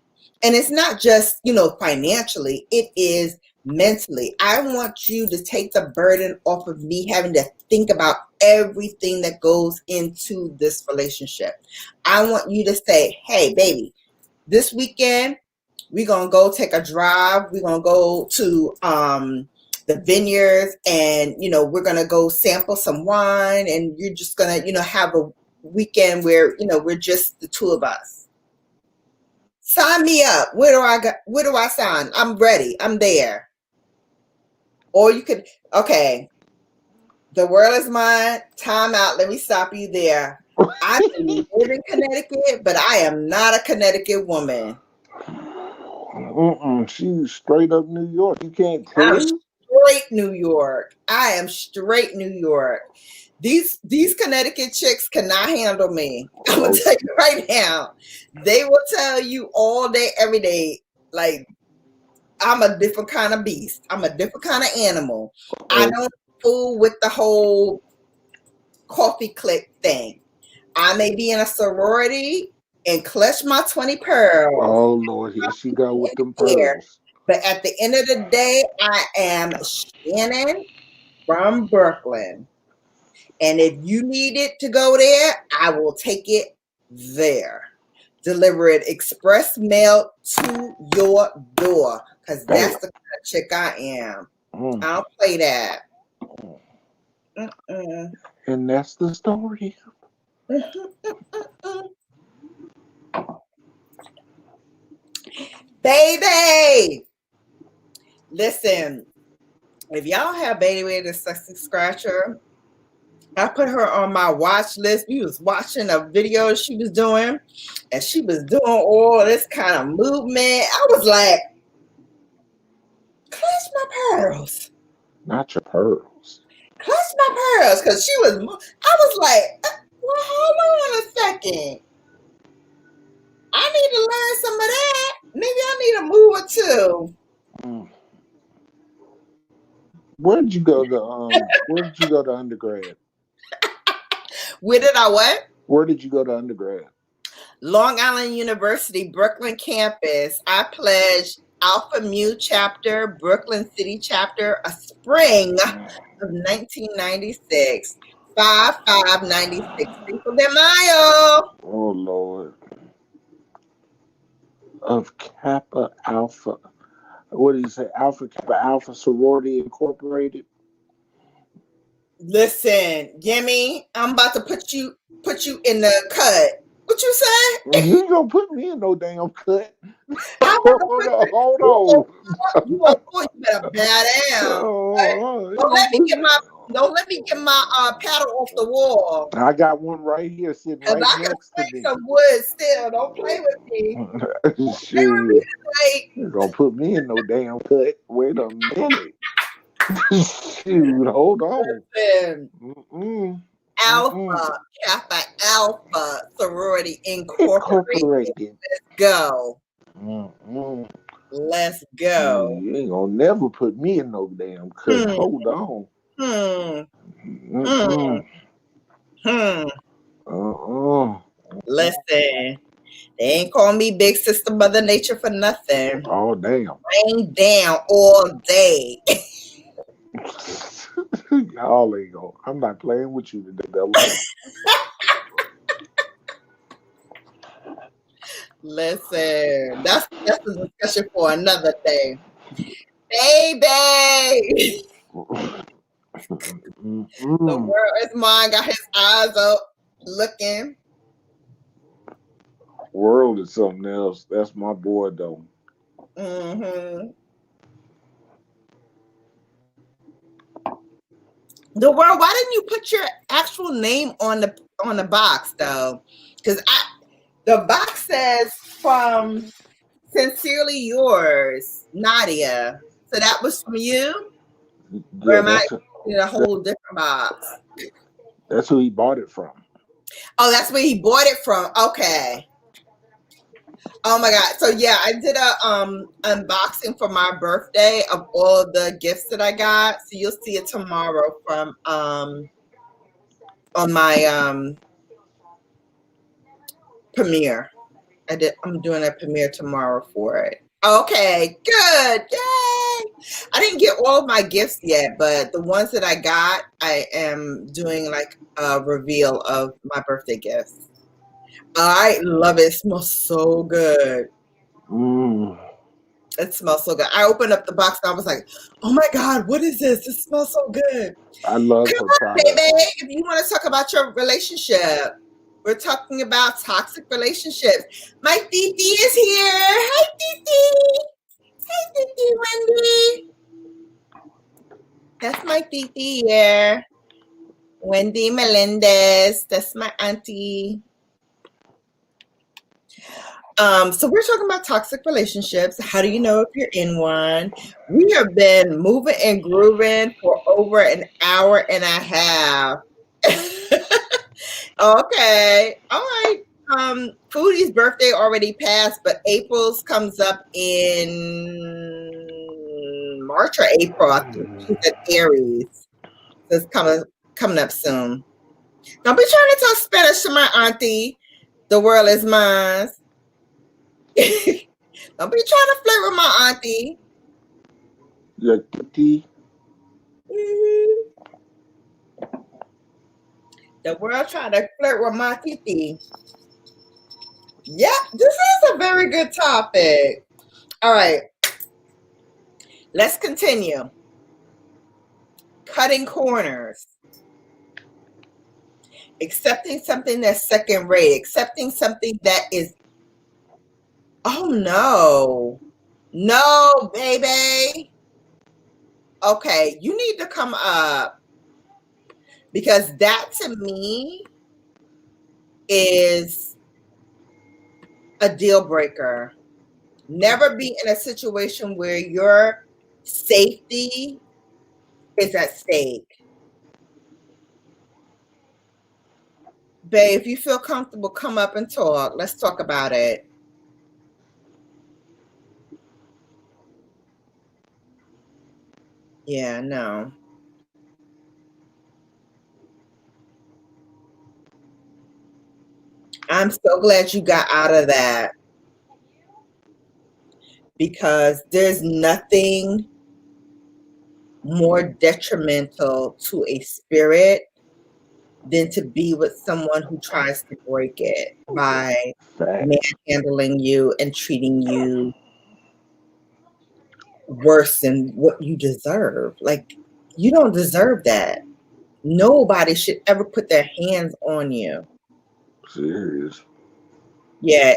And it's not just, financially, it is mentally. I want you to take the burden off of me having to think about everything that goes into this relationship. I want you to say, hey, baby, this weekend, we're going to go take a drive. We're going to go to the vineyards, and, we're going to go sample some wine, and you're just going to, have a weekend where, we're just the two of us. Sign me up. Where do I sign? I'm ready. I'm there. Or you could, okay, the world is mine. Time out. Let me stop you there. I live in Connecticut, but I am not a Connecticut woman. She's straight up New York. You can't tell. I'm straight New York. I am straight New York. These Connecticut chicks cannot handle me. I'm gonna tell you right now. They will tell you all day, every day, like, I'm a different kind of beast. I'm a different kind of animal. I don't fool with the whole coffee click thing. I may be in a sorority and clutch my 20 pearls. Oh Lord, here she go with them pearls. But at the end of the day, I am Shannon from Brooklyn. And if you need it to go there, I will take it there. Deliver it express mail to your door, because that's the kind of chick I am. I don't play that. And that's the story. Baby, listen, if y'all have Baby the Sexy Scratcher, I put her on my watch list. We was watching a video she was doing, and she was doing all this kind of movement. I was like, clutch my pearls. Not your pearls. Clutch my pearls, because I was like, well, hold on a second. I need to learn some of that. Maybe I need a move or two. Where did you go to undergrad? Where did I what? Where did you go to undergrad? Long Island University, Brooklyn campus. I pledged Alpha Mu chapter, Brooklyn City chapter, a spring of 1996. 5596. Cinco de Mayo. Oh Lord. Of Kappa Alpha. What do you say? Alpha Kappa Alpha Sorority Incorporated. Listen, Gimme, I'm about to put you in the cut. What you say? You gonna put me in no damn cut. Hold on. You better bow down. Don't let me get my paddle off the wall. I got one right here sitting right next to me. Some wood still. Don't play with me. Shoot. You're gonna put me in no damn cut. Wait a minute. Shoot, hold on. Alpha, Kappa Alpha Sorority Incorporated. Let's go. Let's go. You ain't gonna never put me in no damn cut. Hmm. Hold on. Hmm. Mm-mm. Hmm. Uh-uh. Listen, they ain't call me Big Sister Mother Nature for nothing. Oh, damn. Rain down all day. Y'all ain't gonna. I'm not playing with you today, Bella. Listen, that's a discussion for another day. Baby, the world is mine. Got his eyes up, looking. World is something else. That's my boy, though. Mm-hmm. The world. Why didn't you put your actual name on the box though? Because the box says from Sincerely Yours, Nadia. So that was from you, or Yeah, am I in a whole different box? that's who he bought it from. Oh, that's where he bought it from. Okay. Oh my God. So yeah, I did a unboxing for my birthday of all the gifts that I got. So you'll see it tomorrow from on my premiere. I'm doing a premiere tomorrow for it. Okay, good. Yay. I didn't get all of my gifts yet, but the ones that I got, I am doing like a reveal of my birthday gifts. I love it. It smells so good. It smells so good. I opened up the box and I was like, oh my God, what is this? It smells so good. I love Come her on, product. baby. If you want to talk about your relationship, we're talking about toxic relationships. My Titi is here. Hi, Titi. Hi, Titi, Wendy. That's my Titi here. Wendy Melendez. That's my auntie. So we're talking about toxic relationships. How do you know if you're in one? We have been moving and grooving for over an hour and a half. Okay. All right. Foodie's birthday already passed, but April's comes up in March or April. I think she's at Aries. So it's coming up soon. Don't be trying to talk Spanish to my auntie. The world is mine. Don't be trying to flirt with my auntie. Your kitty. Mm-hmm. The world trying to flirt with my titi. Yeah, this is a very good topic. All right. Let's continue. Cutting corners. Accepting something that's second rate. Accepting something that is, oh no. No, baby. Okay, you need to come up because that to me is a deal breaker. Never be in a situation where your safety is at stake. Babe, if you feel comfortable, come up and talk. Let's talk about it. Yeah, no. I'm so glad you got out of that because there's nothing more detrimental to a spirit than to be with someone who tries to break it by manhandling you and treating you worse than what you deserve. Like, you don't deserve that. Nobody should ever put their hands on you. Serious. Yeah.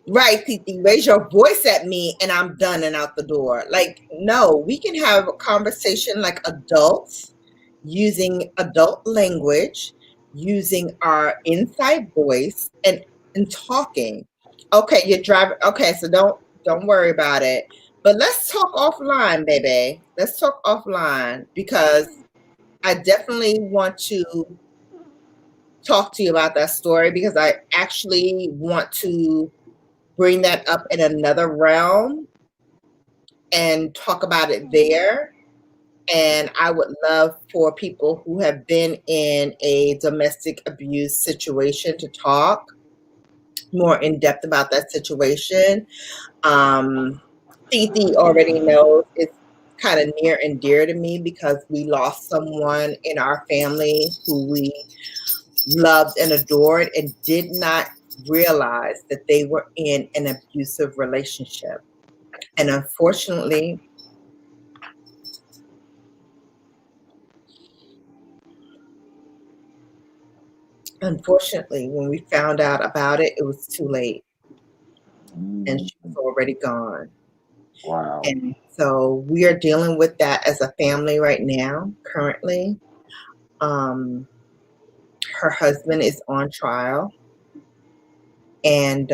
Right, Titi. Raise your voice at me and I'm done and out the door. Like, no, we can have a conversation like adults using adult language, using our inside voice and talking. Okay, you're driving. Okay, so don't worry about it. But let's talk offline, baby. Let's talk offline because I definitely want to talk to you about that story because I actually want to bring that up in another realm and talk about it there. And I would love for people who have been in a domestic abuse situation to talk more in depth about that situation. Titi already knows it's kind of near and dear to me because we lost someone in our family who we loved and adored and did not realize that they were in an abusive relationship. And unfortunately, when we found out about it, it was too late and she was already gone. Wow. And so we are dealing with that as a family right now, currently. Her husband is on trial, and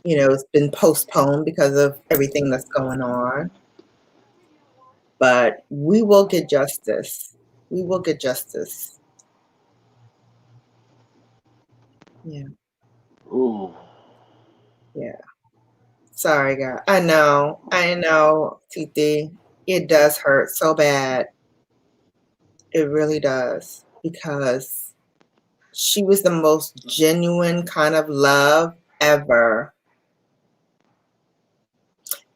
it's been postponed because of everything that's going on. But we will get justice. We will get justice. Yeah. Ooh. Yeah. Sorry, God. I know, Titi. It does hurt so bad. It really does. Because she was the most genuine kind of love ever.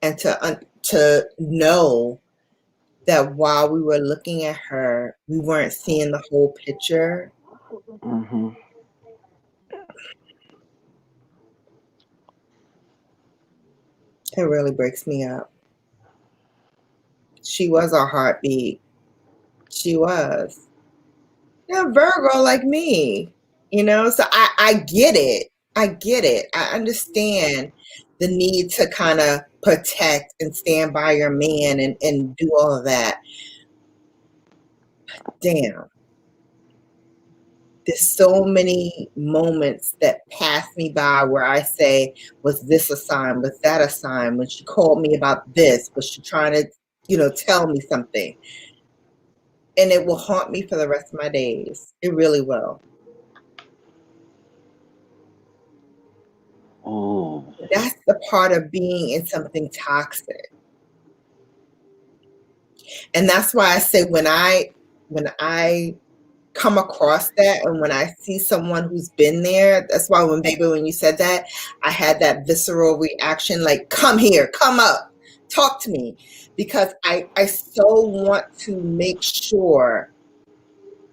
And to know that while we were looking at her, we weren't seeing the whole picture. Mm-hmm. It really breaks me up. She was our heartbeat. She was. Virgo like me, so I get it. I get it. I understand the need to kind of protect and stand by your man and do all of that. Damn. There's so many moments that pass me by where I say, was this a sign? Was that a sign? When she called me about this, was she trying to, tell me something? And it will haunt me for the rest of my days. It really will. Oh. That's the part of being in something toxic. And that's why I say when I come across that and when I see someone who's been there, that's why when you said that, I had that visceral reaction, like, come here, come up, talk to me. Because I so want to make sure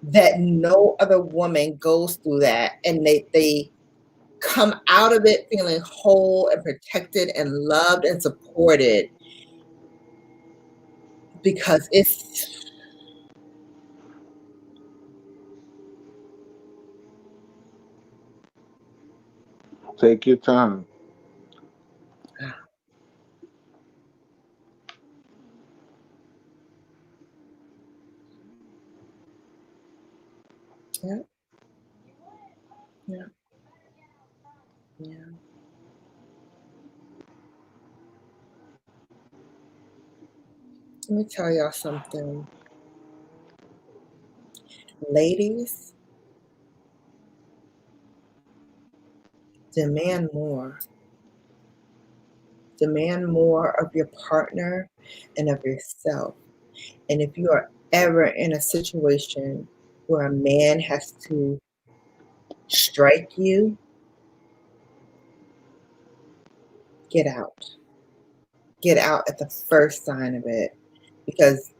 that no other woman goes through that and they come out of it feeling whole and protected and loved and supported, because it's Take your time. yeah. Yeah. Yeah. Let me tell y'all something. Ladies, demand more. Demand more of your partner and of yourself. And if you are ever in a situation where a man has to strike you, get out. Get out at the first sign of it, because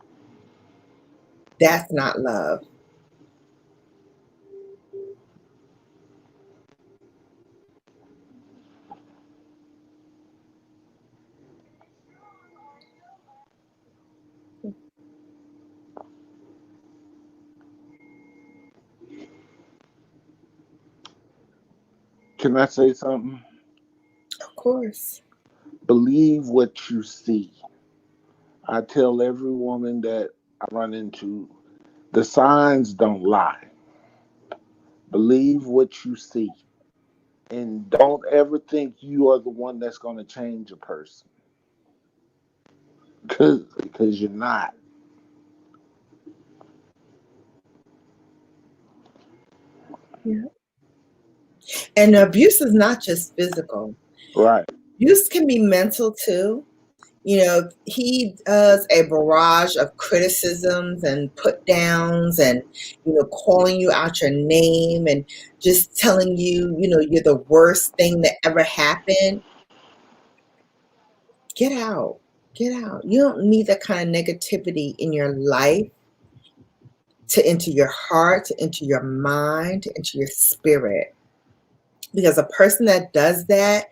that's not love. Can I say something? Of course. Believe what you see. I tell every woman that I run into, the signs don't lie. Believe what you see. And don't ever think you are the one that's going to change a person. Because you're not. Yeah. And abuse is not just physical. Right. Abuse can be mental too. He does a barrage of criticisms and put downs and, calling you out your name and just telling you, you're the worst thing that ever happened. Get out. Get out. You don't need that kind of negativity in your life to enter your heart, to enter your mind, to enter your spirit. Because a person that does that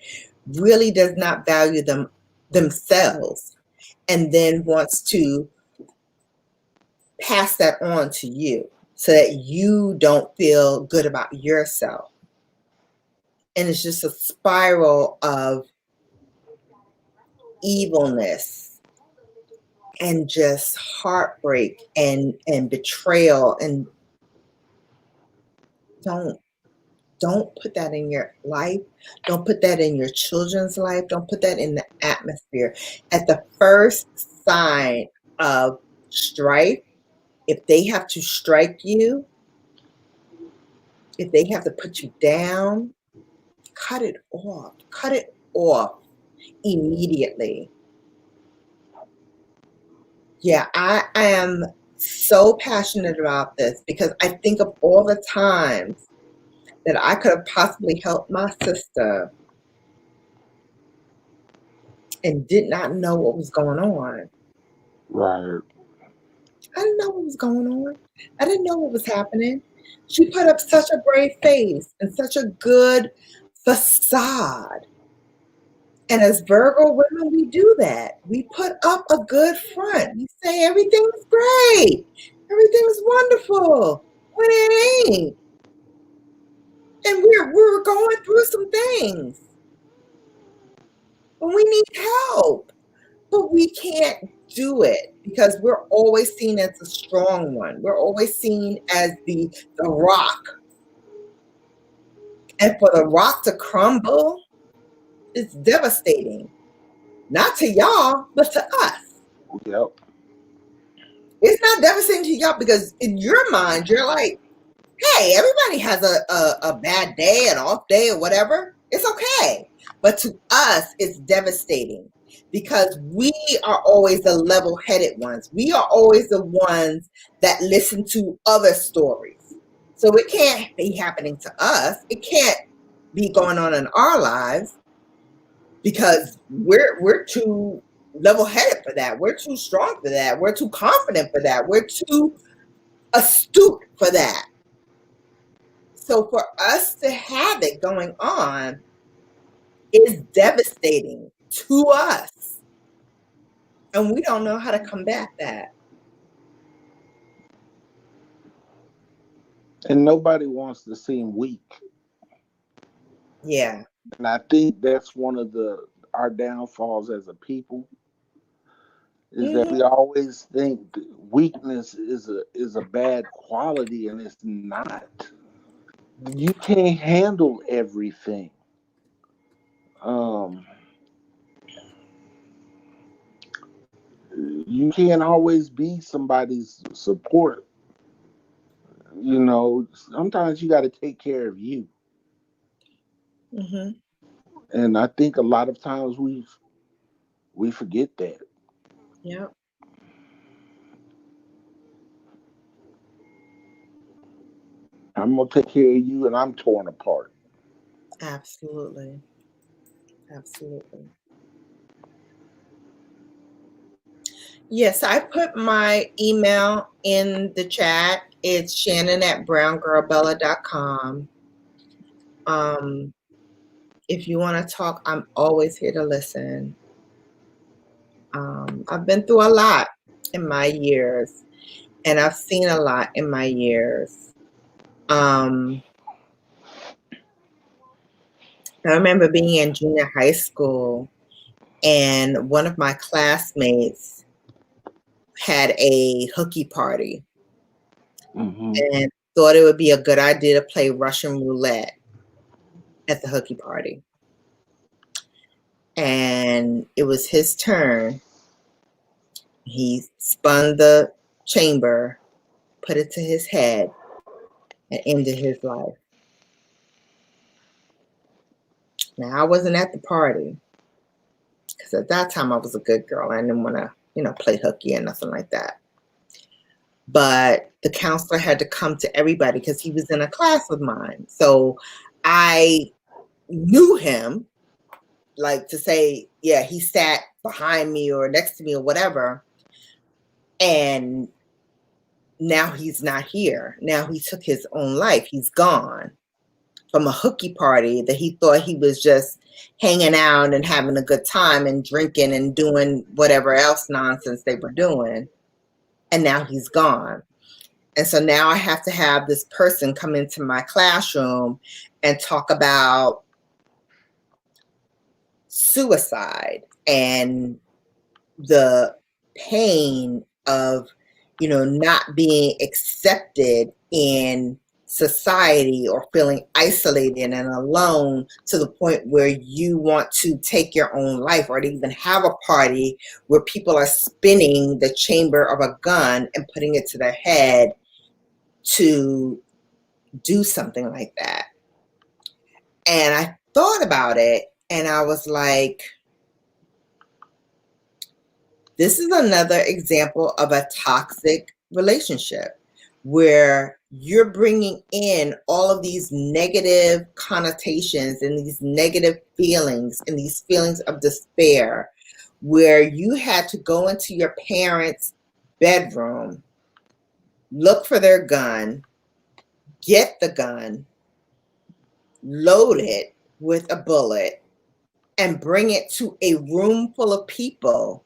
really does not value themselves and then wants to pass that on to you so that you don't feel good about yourself. And it's just a spiral of evilness and just heartbreak and betrayal. And don't put that in your life. Don't put that in your children's life. Don't put that in the atmosphere. At the first sign of strife, if they have to strike you, if they have to put you down, cut it off. Cut it off immediately. Yeah, I am so passionate about this because I think of all the times that I could have possibly helped my sister and did not know what was going on. Right. I didn't know what was going on. I didn't know what was happening. She put up such a brave face and such a good facade. And as Virgo women, we do that. We put up a good front. We say everything's great. Everything's wonderful. When it ain't. And we're going through some things. And we need help. But we can't do it because we're always seen as the strong one. We're always seen as the rock. And for the rock to crumble, it's devastating. Not to y'all, but to us. Yep. It's not devastating to y'all because in your mind, you're like, hey, everybody has a bad day, an off day, or whatever. It's okay. But to us, it's devastating because we are always the level-headed ones. We are always the ones that listen to other stories. So it can't be happening to us. It can't be going on in our lives because we're too level-headed for that. We're too strong for that. We're too confident for that. We're too astute for that. So for us to have it going on is devastating to us. And we don't know how to combat that. And nobody wants to seem weak. Yeah. And I think that's one of our downfalls as a people is that we always think weakness is a bad quality, and it's not. You can't handle everything. You can't always be somebody's support. Sometimes you got to take care of you. And I think a lot of times we forget that. Yep. I'm gonna take care of you, and I'm torn apart. Absolutely. Absolutely. Yes, I put my email in the chat. It's Shannon at BrownGirlBella.com. If you want to talk, I'm always here to listen. I've been through a lot in my years, and I've seen a lot in my years. I remember being in junior high school, and one of my classmates had a hooky party and thought it would be a good idea to play Russian roulette at the hooky party. And it was his turn. He spun the chamber, put it to his head, and ended his life. Now, I wasn't at the party because at that time I was a good girl. I didn't want to, play hooky and nothing like that. But the counselor had to come to everybody because he was in a class of mine. So I knew him, like to say, yeah, he sat behind me or next to me or whatever. And now he's not here. Now he took his own life. He's gone from a hooky party that he thought he was just hanging out and having a good time and drinking and doing whatever else nonsense they were doing. And now he's gone. And so now I have to have this person come into my classroom and talk about suicide and the pain of, not being accepted in society or feeling isolated and alone to the point where you want to take your own life, or to even have a party where people are spinning the chamber of a gun and putting it to their head to do something like that. And I thought about it and I was like, this is another example of a toxic relationship where you're bringing in all of these negative connotations and these negative feelings and these feelings of despair, where you had to go into your parents' bedroom, look for their gun, get the gun, load it with a bullet, and bring it to a room full of people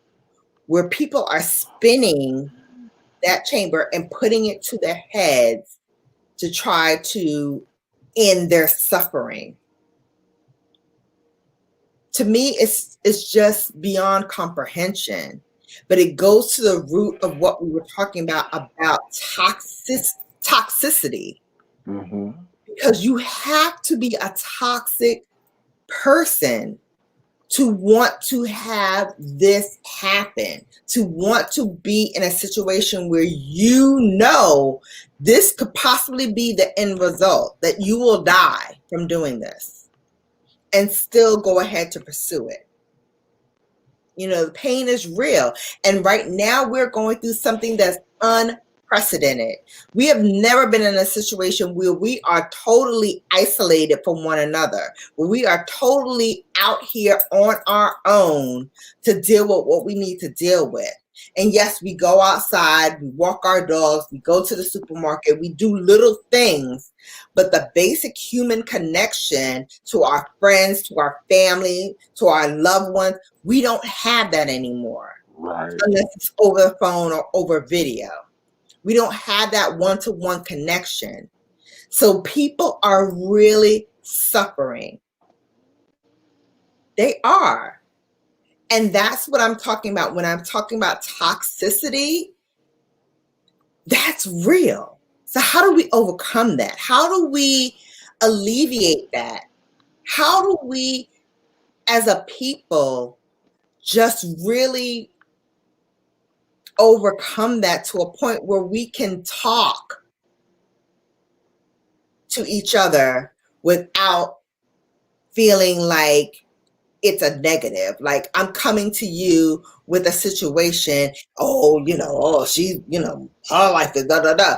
where people are spinning that chamber and putting it to their heads to try to end their suffering. To me, it's just beyond comprehension, but it goes to the root of what we were talking about toxicity. Mm-hmm. Because you have to be a toxic person to want to have this happen, to want to be in a situation where this could possibly be the end result, that you will die from doing this, and still go ahead to pursue it. The pain is real. And right now we're going through something that's unprecedented. We have never been in a situation where we are totally isolated from one another, where we are totally out here on our own to deal with what we need to deal with. And yes, we go outside, we walk our dogs, we go to the supermarket, we do little things, but the basic human connection to our friends, to our family, to our loved ones, we don't have that anymore. Right. Unless it's over the phone or over video. We don't have that one-to-one connection. So people are really suffering. They are. And that's what I'm talking about. When I'm talking about toxicity, that's real. So how do we overcome that? How do we alleviate that? How do we, as a people, just really overcome that to a point where we can talk to each other without feeling like it's a negative? Like, I'm coming to you with a situation, she, her life is da da da.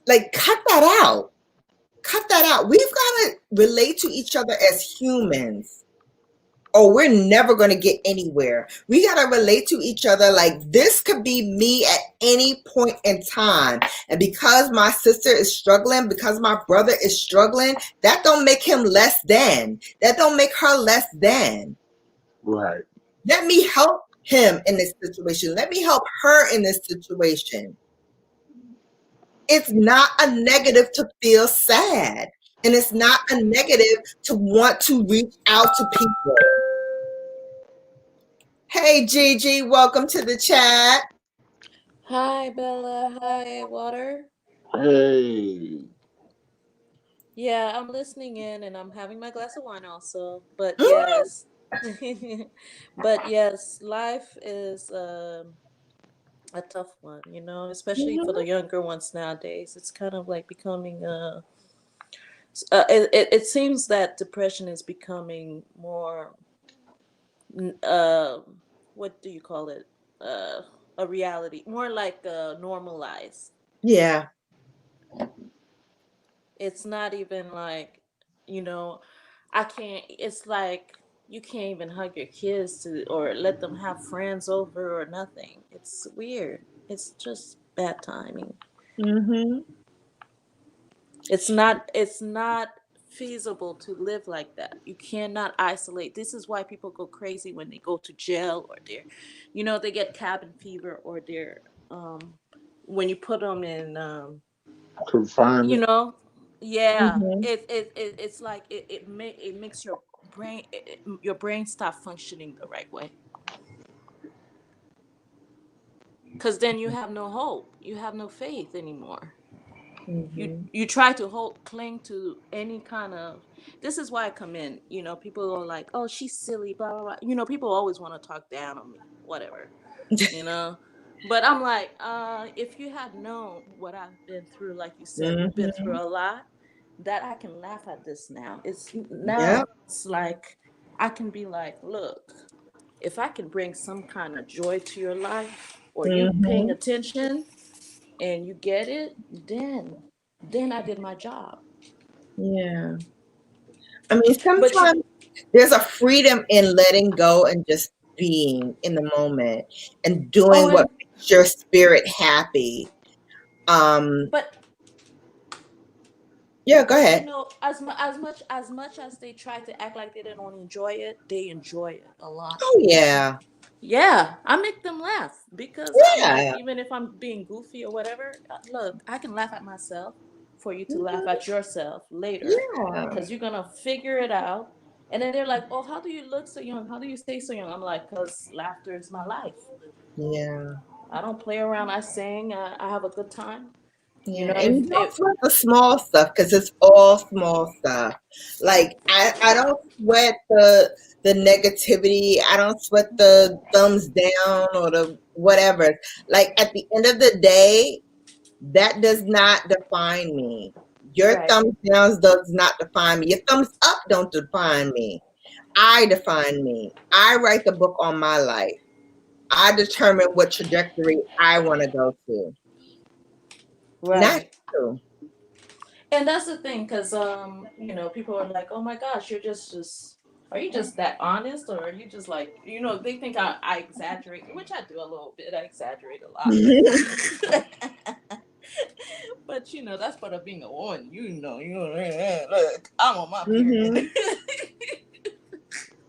Like, cut that out. Cut that out. We've got to relate to each other as humans, or we're never going to get anywhere. We got to relate to each other like this could be me at any point in time. And because my sister is struggling, because my brother is struggling, that don't make him less than. That don't make her less than. Right. Let me help him in this situation. Let me help her in this situation. It's not a negative to feel sad. And it's not a negative to want to reach out to people. Hey, Gigi, welcome to the chat. Hi, Bella. Hi, Water. Hey. Yeah, I'm listening in and I'm having my glass of wine also. But yes, life is a tough one, especially for the younger ones nowadays. It's kind of like becoming it seems that depression is becoming more what do you call it? A reality, more like normalized. Yeah. It's not even like, you know, I can't. It's like you can't even hug your kids to or let them have friends over or nothing. It's weird. It's just bad timing. Mm-hmm. It's not feasible to live like that. You cannot isolate. This is why people go crazy when they go to jail or they get cabin fever or they're when you put them in you Confinement. know yeah, Mm-hmm. it's like it makes your your brain stop functioning the right way, because then you have no hope, you have no faith anymore. Mm-hmm. You try to cling to any kind of. This is why I come in, people are like, oh, she's silly, blah blah blah. People always want to talk down on me, whatever, you know but I'm like, if you had known what I've been through, like you said, you've been through Mm-hmm. a lot, that I can laugh at this now. Yep. It's like I can be like, look, if I can bring some kind of joy to your life, or you paying Mm-hmm. attention and you get it, then I did my job. Yeah. I mean, But you sometimes there's a freedom in letting go and just being in the moment and oh doing what and makes your spirit happy. Um, but yeah, go ahead. as much as they try to act like they don't enjoy it, they enjoy it a lot. Oh yeah. Yeah, I make them laugh because I'm like, Yeah. even if I'm being goofy or whatever, look, I can laugh at myself for you to laugh at yourself later, Yeah. because you're gonna figure it out. And then they're like, oh, how do you look so young? How do you stay so young? I'm like, because laughter is my life. Yeah. I don't play around. I sing. I have a good time. Yeah, and If you don't sweat the small stuff because it's all small stuff. Like I don't sweat the negativity. I don't sweat the thumbs down or the whatever. Like at the end of the day, that does not define me. Your right, thumbs downs does not define me. Your thumbs up don't define me. I define me. I write the book on my life. I determine what trajectory I want to go to. Not right. you. And that's the thing, because people are like, "Oh my gosh, you're just are you just that honest, or are you just like, they think I exaggerate, which I do a little bit. I exaggerate a lot, but that's part of being a woman. Look, I'm on my Hmm. period,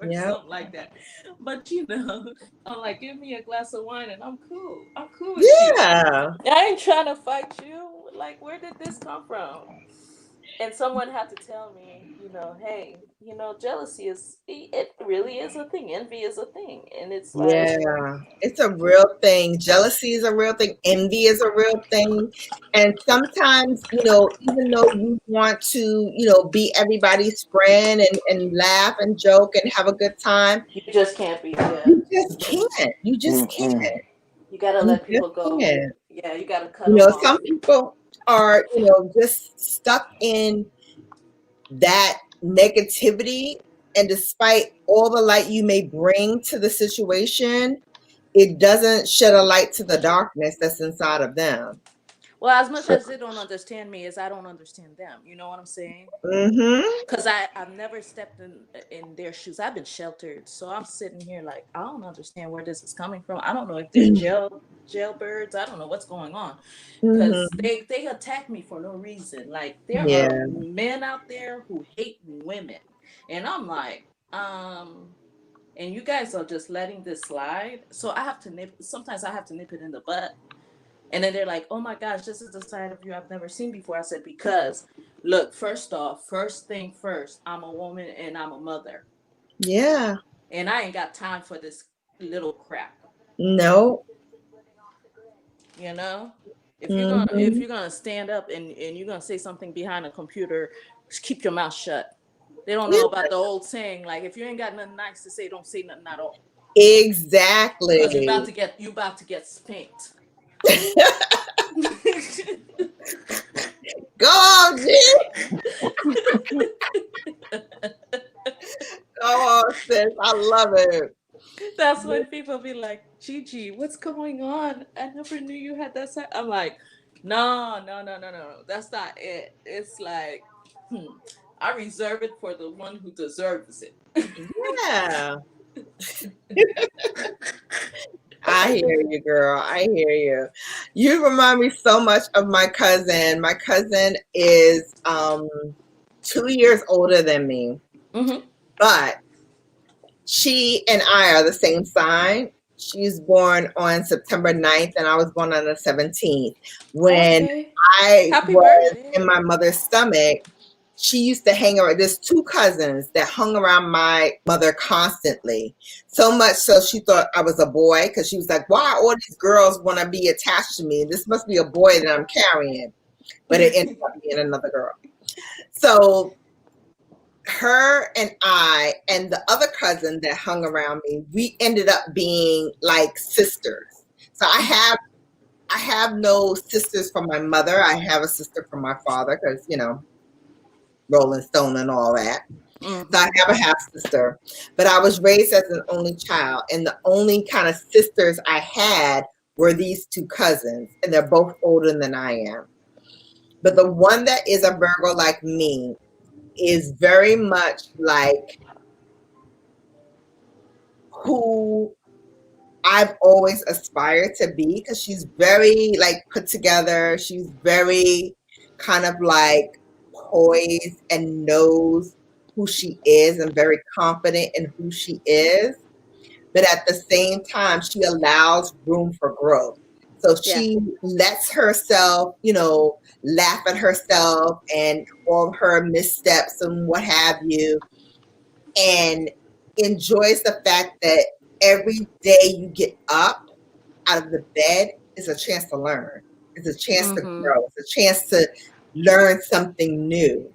or Yep. something like that. But I'm like, give me a glass of wine, and I'm cool. I'm cool with you. Yeah. I ain't trying to fight you. Like, where did this come from? And someone had to tell me, hey, jealousy it really is a thing. Envy is a thing. And it's like, Yeah. It's a real thing. Jealousy is a real thing. Envy is a real thing. And sometimes, even though you want to, be everybody's friend and laugh and joke and have a good time, you just can't be, yeah. you just can't. You just Mm-mm. can't. You got to You let just people go. can't. Yeah, you got to cut them Some off. people are, just stuck in that negativity, and despite all the light you may bring to the situation, it doesn't shed a light to the darkness that's inside of them. Well, as much as they don't understand me, as I don't understand them. You know what I'm saying? Mm-hmm. Because I've never stepped in their shoes. I've been sheltered. So I'm sitting here like, I don't understand where this is coming from. I don't know if they're jailbirds. I don't know what's going on. Because Mm-hmm. they attack me for no reason. Like, there are Yeah. men out there who hate women. And I'm like, and you guys are just letting this slide. So sometimes I have to nip it in the butt. And then they're like, oh my gosh, this is the side of you I've never seen before. I said, because look, first off, first thing first, I'm a woman and I'm a mother. Yeah. And I ain't got time for this little crap. No. You know? If you're gonna if Mm-hmm. you're gonna stand up and you're gonna say something behind a computer, just keep your mouth shut. They don't know about the old saying, like, if you ain't got nothing nice to say, don't say nothing at all. Because Exactly. you about to get spanked. Go on, G. Go on, sis. I love it. That's when people be like, Gigi, what's going on? I never knew you had that side. I'm like, no, no, no, no, no. That's not it. It's like, I reserve it for the one who deserves it. Yeah. I hear you, girl. I hear you. You remind me so much of my cousin. My cousin is 2 years older than me, but she and I are the same sign. She's born on September 9th, and I was born on the 17th. When I Happy was birthday. in my mother's stomach, she used to hang around. There's 2 cousins that hung around my mother constantly. So much so she thought I was a boy, because she was like, why all these girls want to be attached to me? This must be a boy that I'm carrying. But it ended up being another girl. So her and I and the other cousin that hung around me, we ended up being like sisters. So I have no sisters from my mother. I have a sister from my father, because, you know, Rolling Stone and all that. So I have a half sister, but I was raised as an only child, and the only kind of sisters I had were these 2 cousins, and they're both older than I am. But the one that is a Virgo like me is very much like who I've always aspired to be, because she's very like put together. She's very kind of like poised and knows who she is and very confident in who she is. But at the same time, she allows room for growth. So she lets herself, you know, laugh at herself and all her missteps and what have you, and enjoys the fact that every day you get up out of the bed is a chance to learn. It's a chance to grow. It's a chance to learn something new.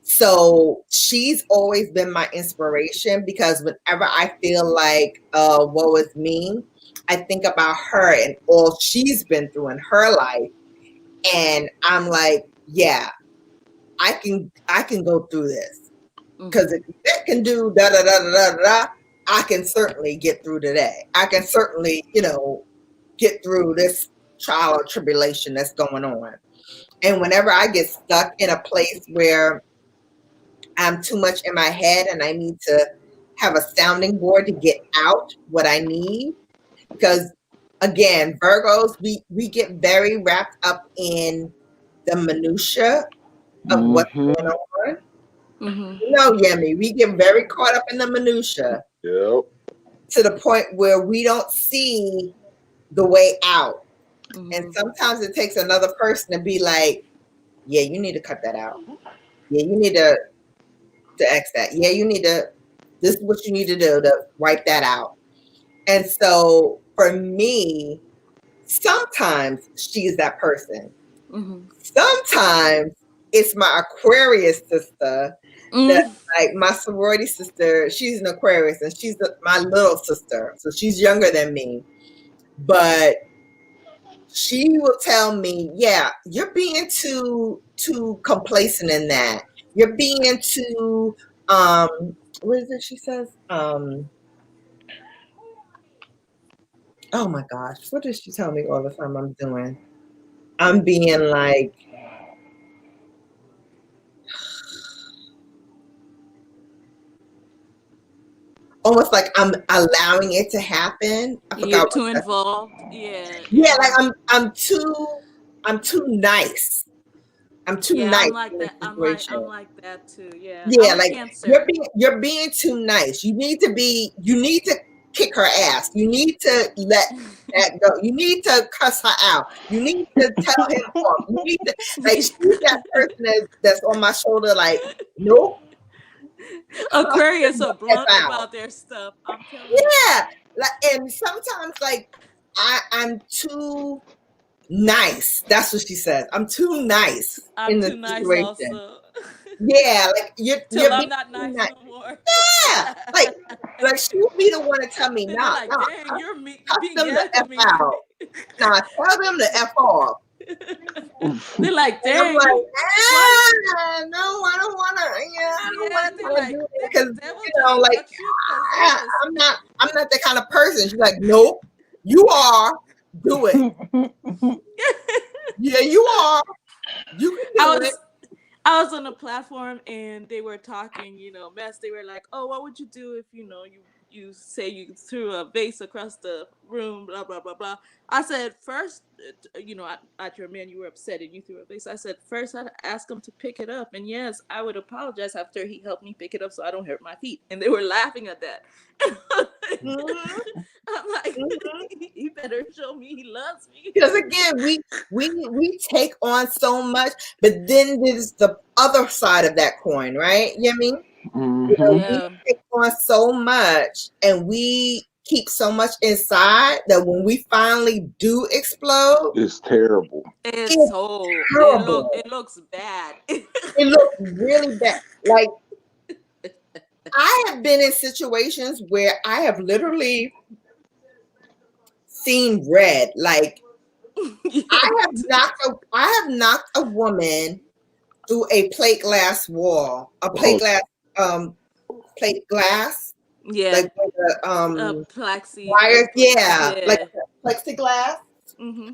So she's always been my inspiration, because whenever I feel like, woe is me, I think about her and all she's been through in her life. And I'm like, yeah, I can go through this. Because if that can do da da da da da da, I can certainly get through today. I can certainly, you know, get through this trial or tribulation that's going on. And whenever I get stuck in a place where I'm too much in my head and I need to have a sounding board to get out what I need, because again, Virgos, we get very wrapped up in the minutia of what's going on. You know, Yemi, we get very caught up in the minutia. Yep. To the point where we don't see the way out. And sometimes it takes another person to be like, yeah, you need to cut that out. Yeah, you need to X that. Yeah, you need to, this is what you need to do to wipe that out. And so for me, sometimes she's that person. Sometimes it's my Aquarius sister. That, like my sorority sister, she's an Aquarius, and she's my little sister. So she's younger than me. But she will tell me, yeah, you're being too complacent in that. You're being too what is it she says? Oh my gosh, what does she tell me all the time I'm doing? I'm being like, almost like I'm allowing it to happen. I forgot. You're too involved. Yeah, like I'm too nice. I'm too nice. I'm like that. I'm like that too. Yeah. Yeah, like you're being too nice. You need to kick her ass. You need to let that go. You need to cuss her out. You need to tell him off. You need to, like, she's that person that's on my shoulder, like, nope. Aquarius are blunt about their stuff. I'm telling you. Yeah. Like, and sometimes like I'm too nice. That's what she says. I'm too nice in the situation. Also. Yeah, like you're I'm not nice no more. Yeah, like she would be the one to tell me, nah, like, dang, you're being the F out. Nah, tell them to F off. They're like, dang. I'm like, no, I don't want to. Yeah, I don't want to do it because like I'm not that kind of person. She's like, nope, you are. Do it. Yeah, you are. You can do it. I was on a platform and they were talking, mess. They were like, "Oh, what would you do if you say you threw a vase across the room, blah blah blah blah." I said, first, at your man, you were upset and you threw a vase. I said, first, I'd ask him to pick it up, and yes, I would apologize after he helped me pick it up so I don't hurt my feet. And they were laughing at that. Mhm. I'm like, Mhm. he better show me he loves me. Because again, we take on so much, but then there's the other side of that coin, right? You know what I mean? We Yeah. take on so much and we keep so much inside that when we finally do explode, It's terrible. It's it's so terrible. it looks bad. It looks really bad. Like, I have been in situations where I have literally seen red. Like, I have knocked a woman through a plate glass wall, plate glass, Yeah. like with the plexi wires, yeah, yeah. like plexiglass. Mm-hmm.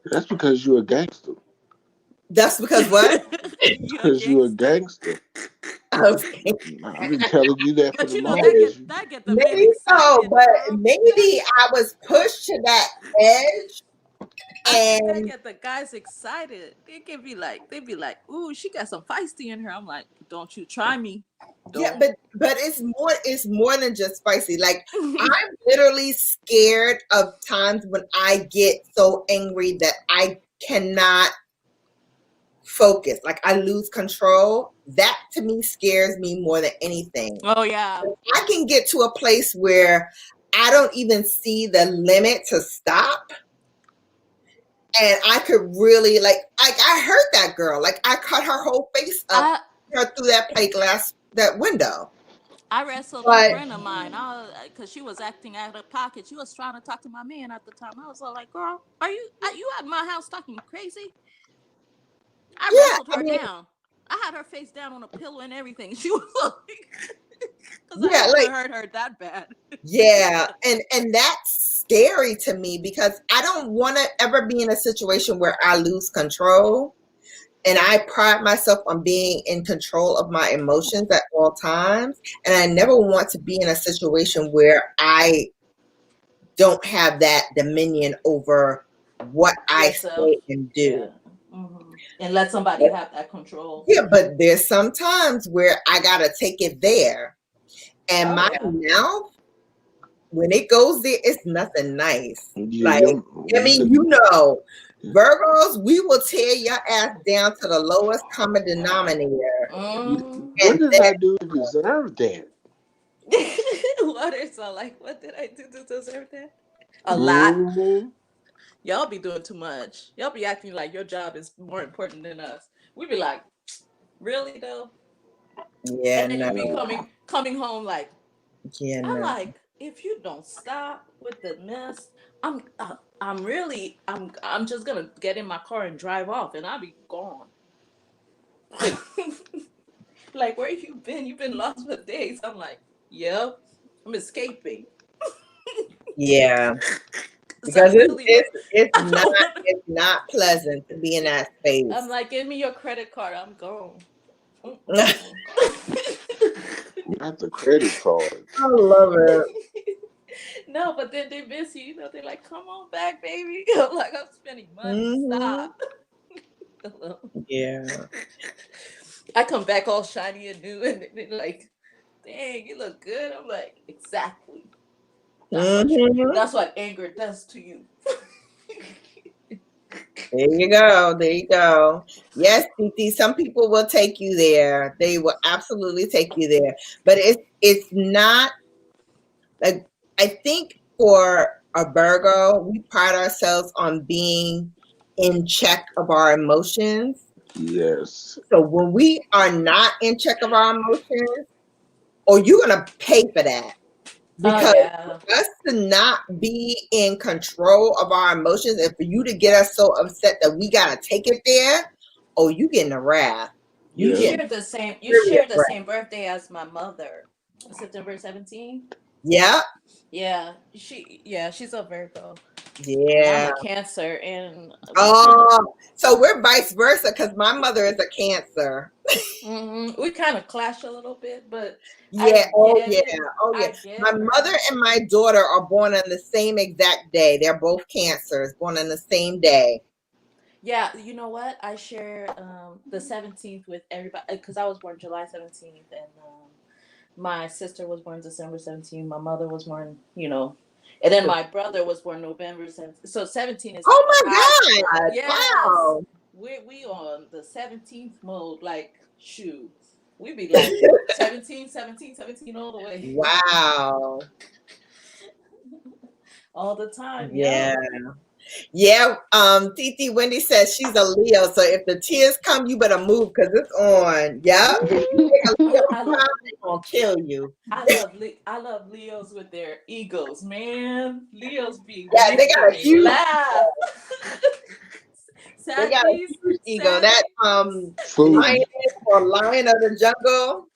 That's because you're a gangster. That's because what? Because you're a gangster. Okay. I've been telling you that for But the that longest. get the men Maybe so, excited, but bro. maybe I was pushed to that edge, I think that and get the guys excited. They be like, "Ooh, she got some feisty in her." I'm like, "Don't you try me." yeah, Don't. but it's more than just spicy. Like, I'm literally scared of times when I get so angry that I cannot focus. Like, I lose control. That to me scares me more than anything. Oh yeah. I can get to a place where I don't even see the limit to stop. And I could really like I hurt that girl. Like, I cut her whole face up her through that plate glass, that window. I wrestled a But friend of mine, because she was acting out of pocket. She was trying to talk to my man at the time. I was all like, "Girl, are you at my house talking crazy?" I yeah, wrestled her down. I had her face down on a pillow and everything. She was like, because I yeah, didn't want like, to hurt her that bad. yeah, and that's scary to me because I don't want to ever be in a situation where I lose control. And I pride myself on being in control of my emotions at all times. And I never want to be in a situation where I don't have that dominion over what I Yourself. say and do. Yeah. Mm-hmm. And let somebody have that control. Yeah, but there's some times where I gotta take it there. And my mouth, when it goes there, it's nothing nice. Yeah, Like, I mean, Virgos, we will tear your ass down to the lowest common denominator. What did I do to deserve that? What is so like? What did I do to deserve that? A lot. Y'all be doing too much. Y'all be acting like your job is more important than us. We be like, really though? Yeah, and then you be no. coming home like, Yeah, I'm no. like, if you don't stop with the mess, I'm just gonna get in my car and drive off, and I'll be gone. Like, where you been? You've been lost for days. I'm like, yep, I'm escaping. Yeah, because it's not pleasant to be in that space. I'm like, give me your credit card. I'm gone. Not the credit card. I love it. No, but then they miss you. They're like, come on back, baby. I'm like, I'm spending money. Stop. Yeah. I come back all shiny and new, and they're like, dang, you look good. I'm like, exactly. That's what anger does to you. There you go. There you go. Yes, Titi, some people will take you there. They will absolutely take you there. But it's not like, I think for a Virgo, we pride ourselves on being in check of our emotions. Yes. So when we are not in check of our emotions, you're gonna pay for that. Because for us to not be in control of our emotions, and for you to get us so upset that we gotta take it there, you getting a wrath. You share the same birthday as my mother. September 17th. Yep. Yeah, she's a Virgo. And I'm Yeah. a Cancer, and Oh, so we're vice versa because my mother is a Cancer. we kind of clash a little bit, but Yeah. I Oh, get yeah. it. Oh, yeah. I get My her. mother and my daughter are born on the same exact day. They're both Cancers, born on the same day. Yeah, you know what? I share the 17th with everybody because I was born July 17th, and my sister was born December 17th. My mother was born, and then my brother was born November 17th. So 17 is like Oh a my high number. God. Yes, Wow. we on the 17th mode. Like, shoot, we be like 17, 17, 17 all the way. Wow. All the time. Yeah. Yeah. Titi Wendy says she's a Leo. So if the tears come, you better move because it's on. Yeah. I love They're gonna kill you. I love Leos with their egos, man. Leos be Yeah, they got making a me huge laugh. they got a Saddies, huge ego. sad. That Food. lioness or lion of the jungle.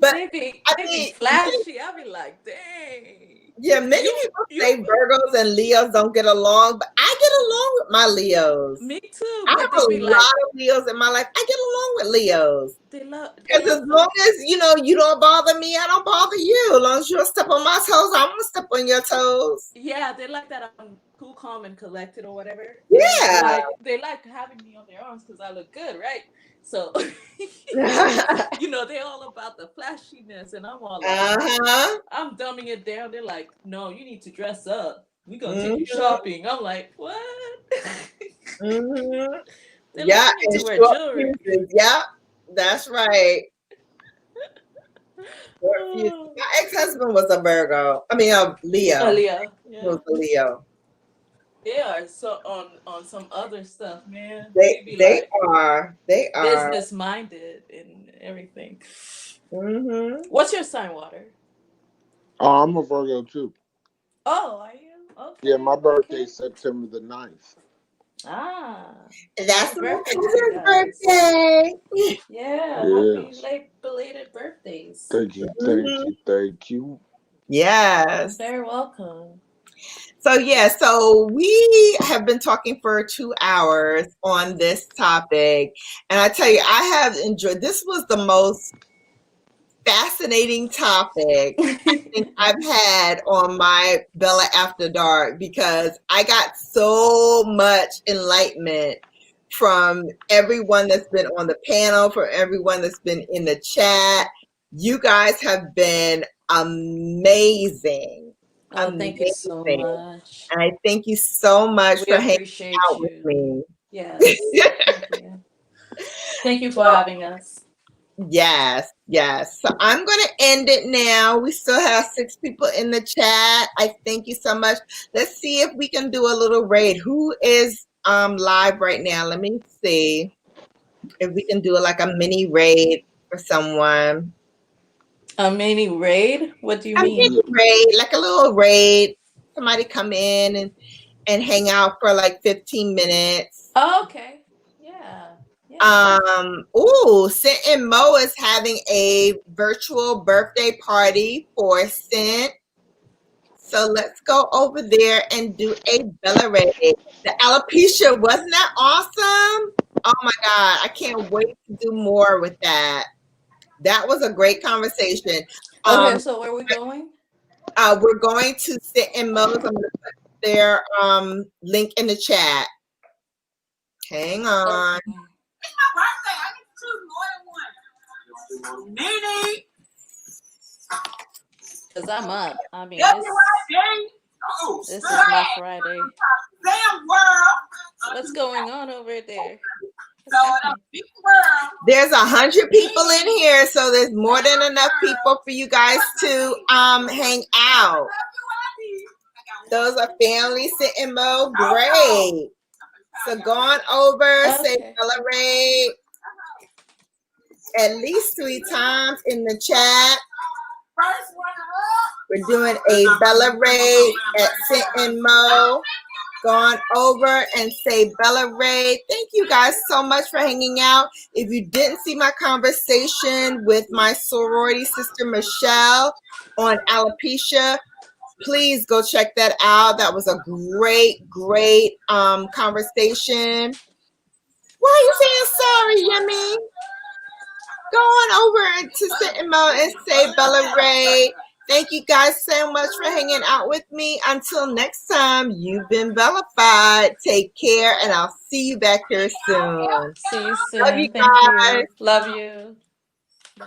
But They be I mean, flashy. I be like, dang. yeah, many people say Virgos and Leos don't get along, but I get along with my Leos. Me too. I But have they a be lot like, of Leos in my life. I get along with Leos. they love Because as long as you don't bother me, I don't bother you. As long as you don't step on my toes, I'm gonna step on your toes. Yeah, they like that I'm cool, calm, and collected or whatever. Yeah. They like having me on their arms because I look good, right? So they're all about the flashiness, and I'm all like, I'm dumbing it down. They're like, no, you need to dress up. We're gonna take you shopping. I'm like, what? They're Yeah, like, you need and to wear short jewelry. fuses. Yeah, that's right. My ex-husband was a Virgo. I mean, a Leo. Leo. He Yeah. was a Leo. They are so on some other stuff, man. They like are business minded and everything. What's your sign, Water? Oh, I'm a Virgo too. Oh, are you? Okay. Yeah, my birthday's September the 9th. Ah, that's my birthday, cousin's birthday. Yeah, Yes. happy late belated birthdays. Thank you, thank you. Yes. You're very welcome. So we have been talking for 2 hours on this topic, and I tell you, I have enjoyed. This was the most fascinating topic I think I've had on my Bella After Dark because I got so much enlightenment from everyone that's been on the panel, from everyone that's been in the chat. You guys have been amazing. Oh, thank you so much. And I thank you so much for hanging out with me. Yes. Thank you. Thank you for having us. Yes. So I'm going to end it now. We still have 6 people in the chat. I thank you so much. Let's see if we can do a little raid. Who is live right now? Let me see if we can do like a mini raid for someone. A mini raid? What do you mean? A mini raid, like a little raid. Somebody come in and hang out for like 15 minutes. Oh, okay. Yeah. Scent and Mo is having a virtual birthday party for Scent. So let's go over there and do a Bella raid. The alopecia, wasn't that awesome? Oh my God, I can't wait to do more with that. That was a great conversation. Okay, so where are we going? We're going to Scent and Mo's. I'm going to put their link in the chat. Hang on. Okay. It's my birthday. I get to choose more than one. Nene. Because I'm up. I mean, this is my Friday. Damn world. What's going on over there? There's 100 people in here, so there's more than enough people for you guys to hang out. Those are family sitting Mo. Great. So go on over, say celebrate at least 3 times in the chat. We're doing a Bella raid at Sit and Mo. Go on over and say Bella Ray. Thank you guys so much for hanging out. If you didn't see my conversation with my sorority sister Michelle on alopecia, please go check that out. That was a great conversation. Why are you saying sorry, Yummy? Go on over to Sentinel and say Bella Ray. Thank you guys so much for hanging out with me. Until next time, you've been Bellafied. Take care, and I'll see you back here soon. See you Love you soon. Thank guys. you. Love you. Bye.